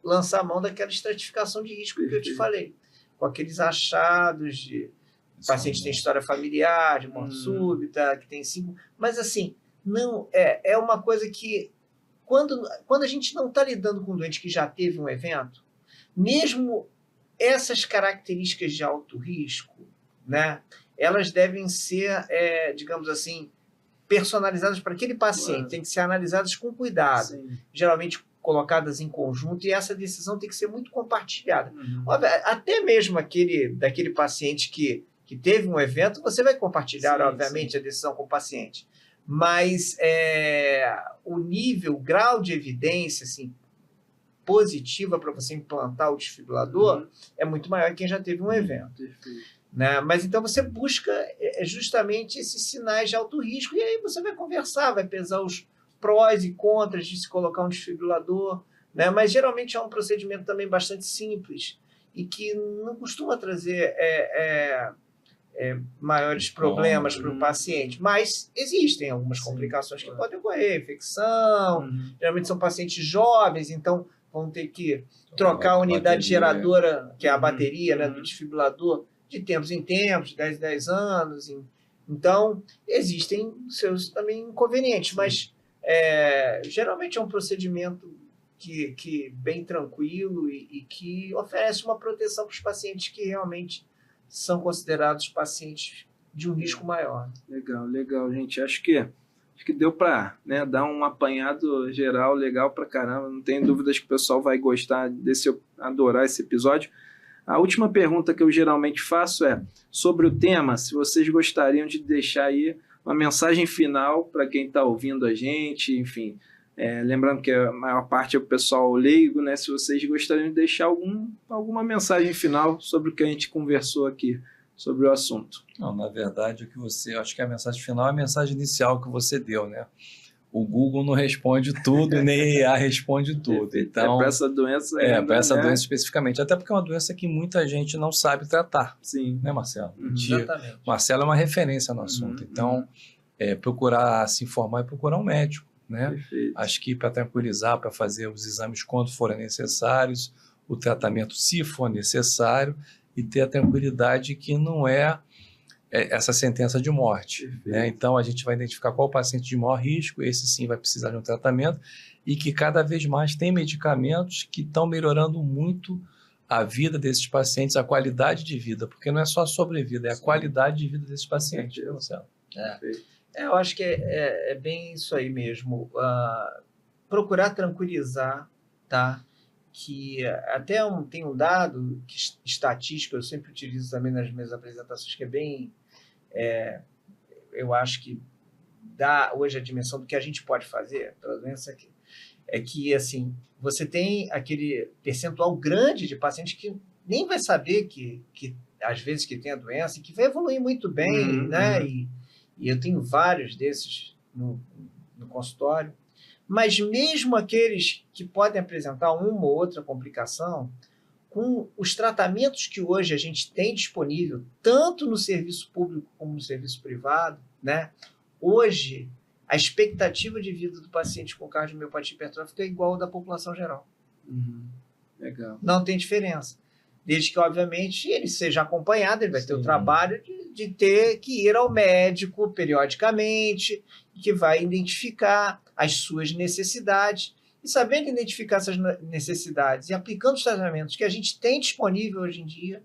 lançar a mão daquela estratificação de risco que eu te falei, com aqueles achados de paciente que tem história familiar, de morte súbita, que tem 5... Mas, assim, não é uma coisa que, quando a gente não está lidando com um doente que já teve um evento, mesmo essas características de alto risco, né, elas devem ser, digamos assim, personalizadas para aquele paciente, tem que ser analisadas com cuidado, geralmente colocadas em conjunto, e essa decisão tem que ser muito compartilhada. Óbvio, até mesmo daquele paciente que teve um evento, você vai compartilhar, obviamente, a decisão com o paciente. Mas o grau de evidência assim, positiva para você implantar o desfibrilador é muito maior que quem já teve um evento. Né? Mas então você busca justamente esses sinais de alto risco, e aí você vai conversar, vai pesar os prós e contras de se colocar um desfibrilador, né? Mas geralmente é um procedimento também bastante simples e que não costuma trazer maiores problemas para o paciente, mas existem algumas complicações que podem ocorrer, infecção, geralmente são pacientes jovens, então vão ter que trocar a unidade geradora, que é a bateria, né, do desfibrilador, de tempos em tempos, 10 em 10 anos. Então, existem seus também inconvenientes, mas geralmente é um procedimento que bem tranquilo e que oferece uma proteção para os pacientes que realmente são considerados pacientes de um risco maior. Legal, gente. Acho que deu para, né, dar um apanhado geral legal para caramba. Não tenho dúvidas que o pessoal vai gostar adorar esse episódio. A última pergunta que eu geralmente faço é sobre o tema, se vocês gostariam de deixar aí uma mensagem final para quem está ouvindo a gente, enfim, lembrando que a maior parte é o pessoal leigo, né? Se vocês gostariam de deixar alguma mensagem final sobre o que a gente conversou aqui, sobre o assunto. Não, na verdade, acho que a mensagem final é a mensagem inicial que você deu, né? O Google não responde tudo, nem a IA responde tudo. Então, para essa doença para essa doença especificamente. Até porque é uma doença que muita gente não sabe tratar. Sim. Né, Marcelo? Exatamente. Marcelo é uma referência no assunto. Então, procurar se informar e procurar um médico. Né? Perfeito. Acho que para tranquilizar, para fazer os exames quando forem necessários, o tratamento se for necessário, e ter a tranquilidade que não é essa sentença de morte. Né? Então, a gente vai identificar qual paciente de maior risco, esse sim vai precisar de um tratamento, e que cada vez mais tem medicamentos que estão melhorando muito a vida desses pacientes, a qualidade de vida, porque não é só a sobrevida, é a qualidade de vida desses pacientes. Né, Marcelo? Eu acho que é bem isso aí mesmo. Procurar tranquilizar, tá? Que até tem um dado estatístico, eu sempre utilizo também nas minhas apresentações, que é bem... eu acho que dá hoje a dimensão do que a gente pode fazer pela doença aqui. É que, assim, você tem aquele percentual grande de pacientes que nem vai saber que às vezes, que tem a doença e que vai evoluir muito bem, né? E eu tenho vários desses no consultório. Mas mesmo aqueles que podem apresentar uma ou outra complicação, com os tratamentos que hoje a gente tem disponível, tanto no serviço público como no serviço privado, né? Hoje, a expectativa de vida do paciente com cardiomiopatia hipertrófica é igual à da população geral. Legal. Não tem diferença. Desde que, obviamente, ele seja acompanhado, ele vai ter o trabalho de ter que ir ao médico periodicamente, que vai identificar as suas necessidades. E sabendo identificar essas necessidades e aplicando os tratamentos que a gente tem disponível hoje em dia,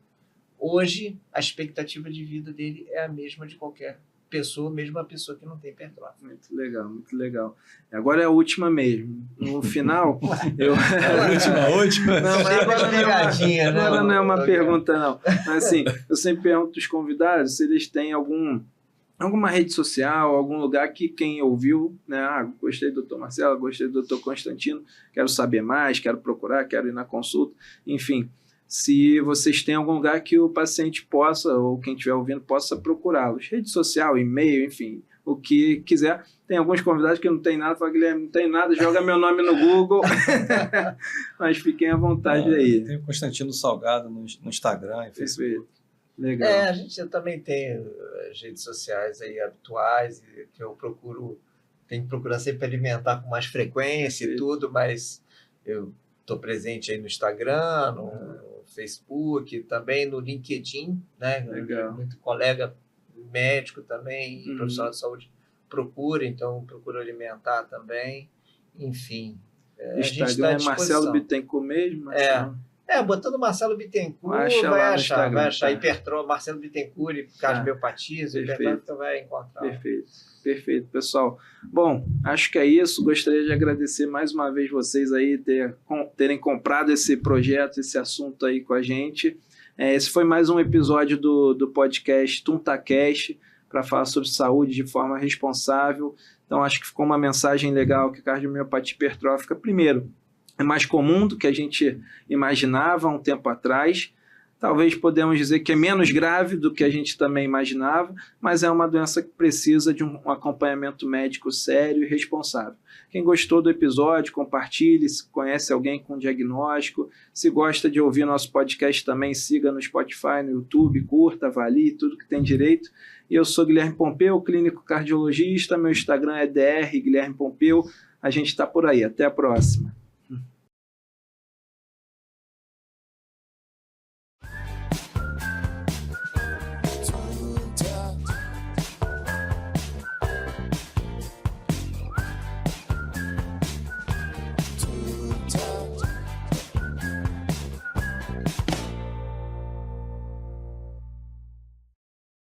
hoje a expectativa de vida dele é a mesma de qualquer pessoa, mesmo a pessoa que não tem hipertrófia. Muito legal, muito legal. Agora é a última mesmo. No final, A última? Não, mas agora não é uma Ok. pergunta, não. Mas assim, eu sempre pergunto aos convidados se eles têm alguma rede social, algum lugar que quem ouviu, né? Gostei do Dr. Marcelo, gostei do Dr. Constantino, quero saber mais, quero procurar, quero ir na consulta, enfim. Se vocês têm algum lugar que o paciente possa, ou quem estiver ouvindo, possa procurá-los. Rede social, e-mail, enfim, o que quiser. Tem alguns convidados que não tem nada, falam, Guilherme, não tem nada, joga meu nome no Google. Mas fiquem à vontade aí. Tem o Constantino Salgado no Instagram e Facebook. Legal. A gente também tem as redes sociais aí habituais, que eu tenho que procurar sempre alimentar com mais frequência e tudo, mas eu estou presente aí no Instagram, no Facebook, também no LinkedIn, né? Legal. Muito colega médico também, profissional de saúde procura, então procura alimentar também, enfim. O Instagram é Marcelo Bittencourt mesmo? Marcelo? Botando Marcelo Bittencourt, Acha vai lá no achar, Instagram, tá. hipertrófico, Marcelo Bittencourt, cardiomiopatia, hipertrófica, vai encontrar. Perfeito, pessoal. Bom, acho que é isso. Gostaria de agradecer mais uma vez vocês aí terem comprado esse projeto, esse assunto aí com a gente. Esse foi mais um episódio do podcast TuntaCast, para falar sobre saúde de forma responsável. Então, acho que ficou uma mensagem legal que a cardiomiopatia hipertrófica, primeiro, é mais comum do que a gente imaginava há um tempo atrás. Talvez podemos dizer que é menos grave do que a gente também imaginava, mas é uma doença que precisa de um acompanhamento médico sério e responsável. Quem gostou do episódio, compartilhe, se conhece alguém com diagnóstico, se gosta de ouvir nosso podcast também, siga no Spotify, no YouTube, curta, avalie tudo que tem direito. E eu sou Guilherme Pompeu, clínico cardiologista, meu Instagram é Dr. Guilherme Pompeu. A gente está por aí, até a próxima.